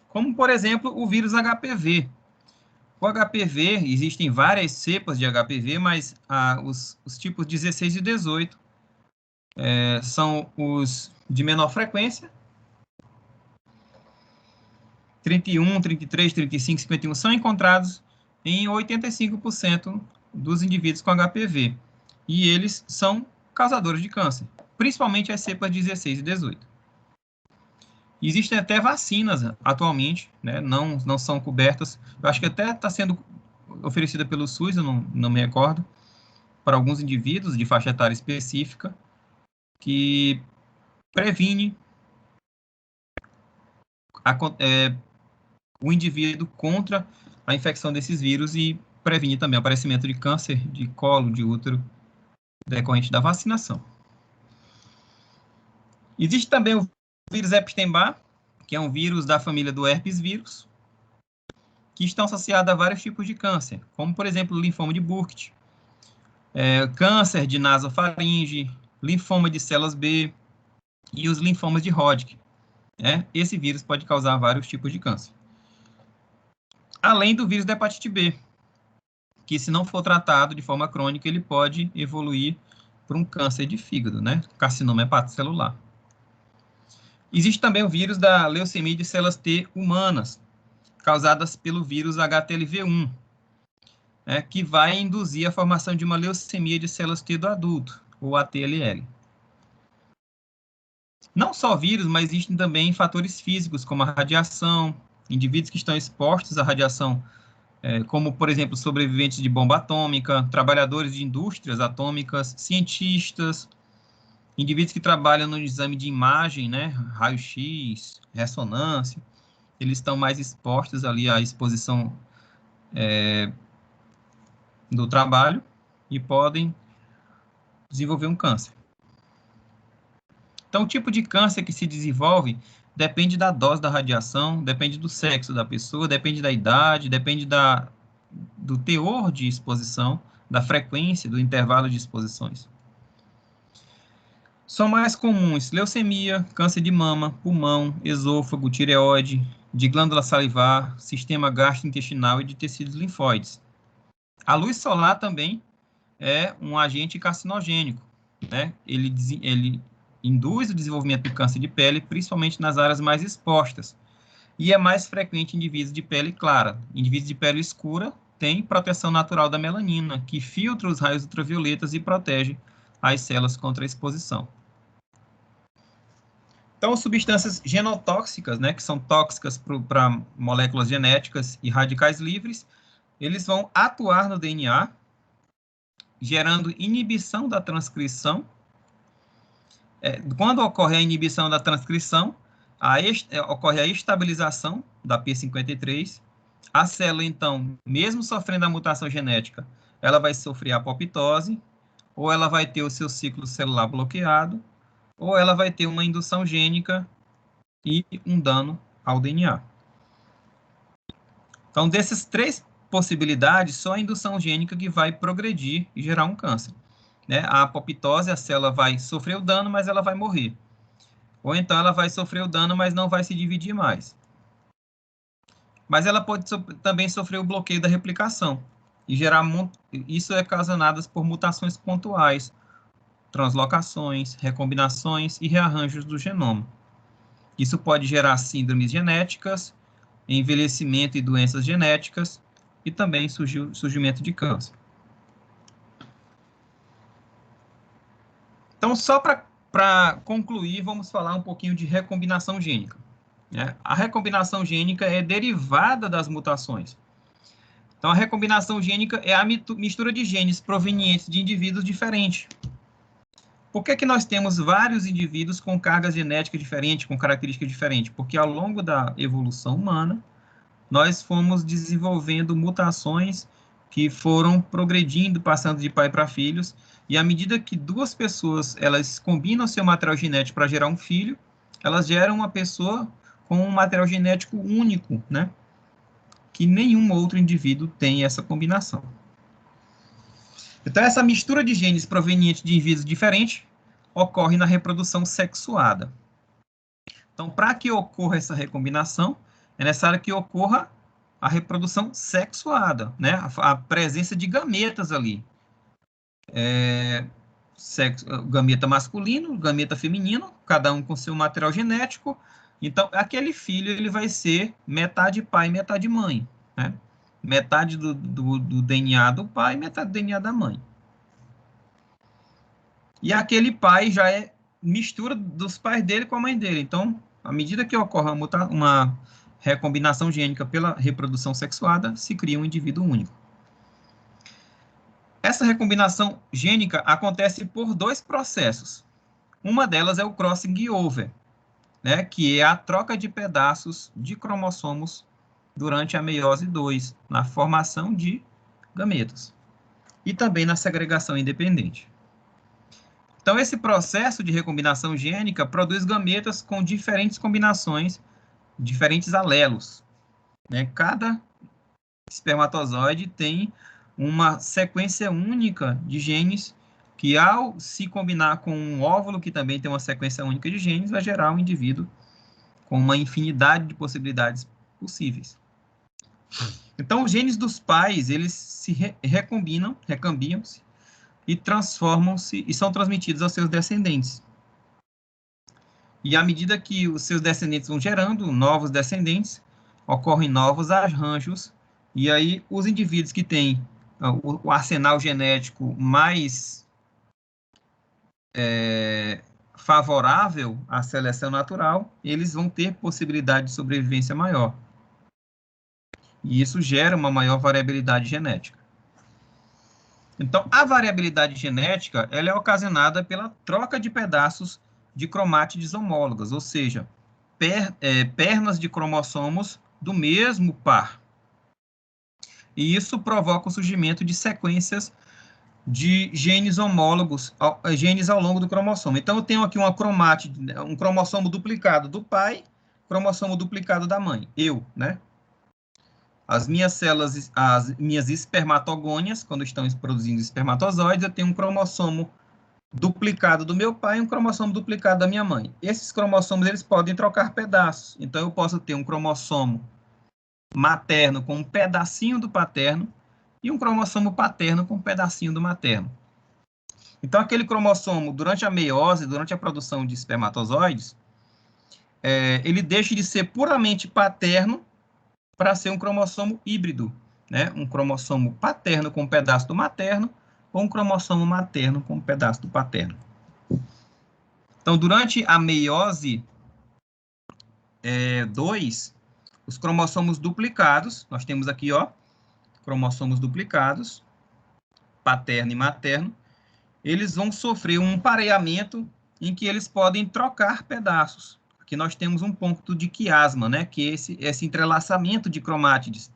[SPEAKER 1] como, por exemplo, o vírus HPV. O HPV, existem várias cepas de HPV, mas os tipos 16 e 18 são os de menor frequência. 31, 33, 35, 51 são encontrados em 85% dos indivíduos com HPV. E eles são causadores de câncer, principalmente as cepas 16 e 18. Existem até vacinas atualmente, né, não são cobertas. Eu acho que até está sendo oferecida pelo SUS, eu não me recordo, para alguns indivíduos de faixa etária específica, que previne o indivíduo contra a infecção desses vírus e previne também o aparecimento de câncer de colo, de útero, decorrente da vacinação. Existe também o vírus Epstein-Barr, que é um vírus da família do herpes vírus, que estão associados a vários tipos de câncer, como, por exemplo, o linfoma de Burkitt, câncer de nasofaringe, linfoma de células B e os linfomas de Hodgkin. Esse vírus pode causar vários tipos de câncer. Além do vírus da hepatite B, que se não for tratado de forma crônica, ele pode evoluir para um câncer de fígado, carcinoma hepatocelular. Existe também o vírus da leucemia de células T humanas, causadas pelo vírus HTLV1, que vai induzir a formação de uma leucemia de células T do adulto, ou ATLL. Não só vírus, mas existem também fatores físicos, como a radiação, indivíduos que estão expostos à radiação, como, por exemplo, sobreviventes de bomba atômica, trabalhadores de indústrias atômicas, cientistas, indivíduos que trabalham no exame de imagem, raio-x, ressonância, eles estão mais expostos ali à exposição do trabalho e podem desenvolver um câncer. Então, o tipo de câncer que se desenvolve depende da dose da radiação, depende do sexo da pessoa, depende da idade, depende do teor de exposição, da frequência, do intervalo de exposições. São mais comuns leucemia, câncer de mama, pulmão, esôfago, tireoide, de glândula salivar, sistema gastrointestinal e de tecidos linfóides. A luz solar também é um agente carcinogênico, Ele induz o desenvolvimento do câncer de pele, principalmente nas áreas mais expostas. E é mais frequente em indivíduos de pele clara. Indivíduos de pele escura têm proteção natural da melanina, que filtra os raios ultravioletas e protege as células contra a exposição. Então, substâncias genotóxicas, que são tóxicas para moléculas genéticas e radicais livres, eles vão atuar no DNA, gerando inibição da transcrição. Quando ocorre a inibição da transcrição, ocorre a estabilização da P53. A célula, então, mesmo sofrendo a mutação genética, ela vai sofrer apoptose, ou ela vai ter o seu ciclo celular bloqueado, ou ela vai ter uma indução gênica e um dano ao DNA. Então, dessas três possibilidades, só a indução gênica que vai progredir e gerar um câncer. A apoptose, a célula vai sofrer o dano, mas ela vai morrer. Ou então ela vai sofrer o dano, mas não vai se dividir mais. Mas ela pode também sofrer o bloqueio da replicação. E gerar isso é ocasionado por mutações pontuais, translocações, recombinações e rearranjos do genoma. Isso pode gerar síndromes genéticas, envelhecimento e doenças genéticas, e também surgimento de câncer. Então, só para concluir, vamos falar um pouquinho de recombinação gênica. A recombinação gênica é derivada das mutações. Então, a recombinação gênica é a mistura de genes provenientes de indivíduos diferentes. Por que nós temos vários indivíduos com cargas genéticas diferentes, com características diferentes? Porque ao longo da evolução humana, nós fomos desenvolvendo mutações que foram progredindo, passando de pai para filhos, e à medida que duas pessoas elas combinam seu material genético para gerar um filho, elas geram uma pessoa com um material genético único, que nenhum outro indivíduo tem essa combinação. Então, essa mistura de genes provenientes de indivíduos diferentes ocorre na reprodução sexuada. Então, para que ocorra essa recombinação, é necessário que ocorra a reprodução sexuada, a presença de gametas ali. Gameta masculino, gameta feminino, cada um com seu material genético. Então, aquele filho ele vai ser metade pai, metade mãe. Metade do DNA do pai, metade do DNA da mãe. E aquele pai já é mistura dos pais dele com a mãe dele. Então, à medida que ocorre uma recombinação gênica pela reprodução sexuada, se cria um indivíduo único. Essa recombinação gênica acontece por dois processos. Uma delas é o crossing over, que é a troca de pedaços de cromossomos durante a meiose 2, na formação de gametas. E também na segregação independente. Então, esse processo de recombinação gênica produz gametas com diferentes combinações, diferentes alelos, né? Cada espermatozoide tem uma sequência única de genes que, ao se combinar com um óvulo, que também tem uma sequência única de genes, vai gerar um indivíduo com uma infinidade de possibilidades possíveis. Então, os genes dos pais, eles se recambiam-se e transformam-se e são transmitidos aos seus descendentes. E à medida que os seus descendentes vão gerando novos descendentes, ocorrem novos arranjos, e aí os indivíduos que têm o arsenal genético mais favorável à seleção natural, eles vão ter possibilidade de sobrevivência maior. E isso gera uma maior variabilidade genética. Então, a variabilidade genética, ela é ocasionada pela troca de pedaços de cromátides homólogas, ou seja, pernas de cromossomos do mesmo par. E isso provoca o surgimento de sequências de genes homólogos, genes ao longo do cromossomo. Então, eu tenho aqui uma cromátide, um cromossomo duplicado do pai, cromossomo duplicado da mãe, eu, né? As minhas células, as minhas espermatogônias, quando estão produzindo espermatozoides, eu tenho um cromossomo duplicado do meu pai e um cromossomo duplicado da minha mãe. Esses cromossomos, eles podem trocar pedaços. Então, eu posso ter um cromossomo materno com um pedacinho do paterno e um cromossomo paterno com um pedacinho do materno. Então, aquele cromossomo, durante a meiose, durante a produção de espermatozoides, ele deixa de ser puramente paterno para ser um cromossomo híbrido, né? Um cromossomo paterno com um pedaço do materno ou um cromossomo materno com um pedaço do paterno. Então, durante a meiose 2, os cromossomos duplicados, nós temos aqui, ó, cromossomos duplicados, paterno e materno, eles vão sofrer um pareamento em que eles podem trocar pedaços. Aqui nós temos um ponto de quiasma, né, que é esse entrelaçamento de cromátides,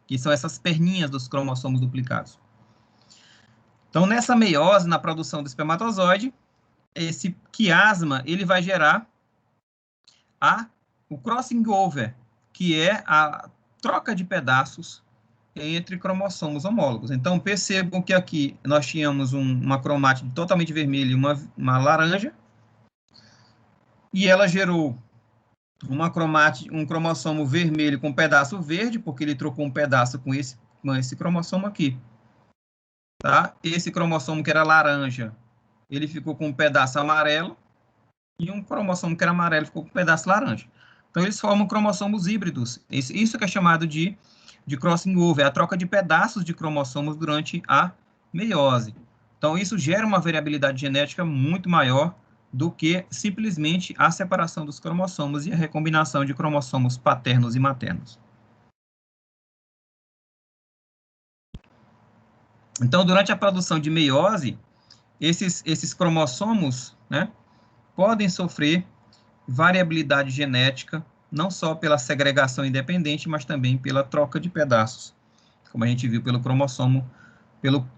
[SPEAKER 1] que são essas perninhas dos cromossomos duplicados. Então, nessa meiose, na produção do espermatozoide, esse quiasma, ele vai gerar o crossing over, que é a troca de pedaços entre cromossomos homólogos. Então, percebam que aqui nós tínhamos uma cromátide totalmente vermelha e uma laranja, e ela gerou um cromossomo vermelho com um pedaço verde, porque ele trocou um pedaço com esse cromossomo aqui. Tá? Esse cromossomo que era laranja, ele ficou com um pedaço amarelo, e um cromossomo que era amarelo ficou com um pedaço laranja. Então, eles formam cromossomos híbridos. Isso que é chamado de crossing over, a troca de pedaços de cromossomos durante a meiose. Então, isso gera uma variabilidade genética muito maior do que simplesmente a separação dos cromossomos e a recombinação de cromossomos paternos e maternos. Então, durante a produção de meiose, esses cromossomos, né, podem sofrer variabilidade genética, não só pela segregação independente, mas também pela troca de pedaços, como a gente viu pelo cromossomo,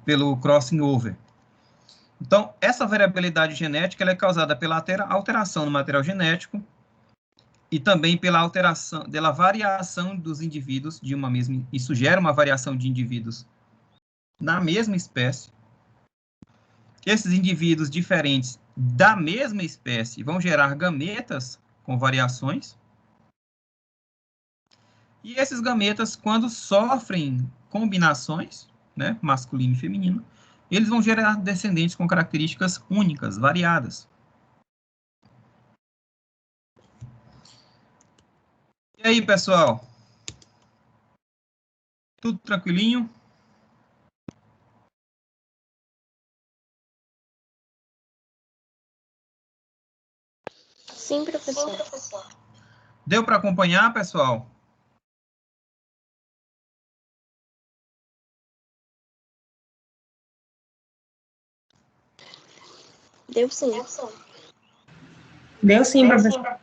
[SPEAKER 1] pelo crossing over. Então, essa variabilidade genética ela é causada pela alteração no material genético e também pela variação dos indivíduos de uma mesma... Isso gera uma variação de indivíduos na mesma espécie. Esses indivíduos diferentes da mesma espécie vão gerar gametas com variações. E esses gametas, quando sofrem combinações, né, masculino e feminino, eles vão gerar descendentes com características únicas, variadas. E aí, pessoal? Tudo tranquilinho?
[SPEAKER 3] Sim, professor.
[SPEAKER 1] Deu para acompanhar, pessoal?
[SPEAKER 3] Deu sim.
[SPEAKER 2] Deu sim, professor.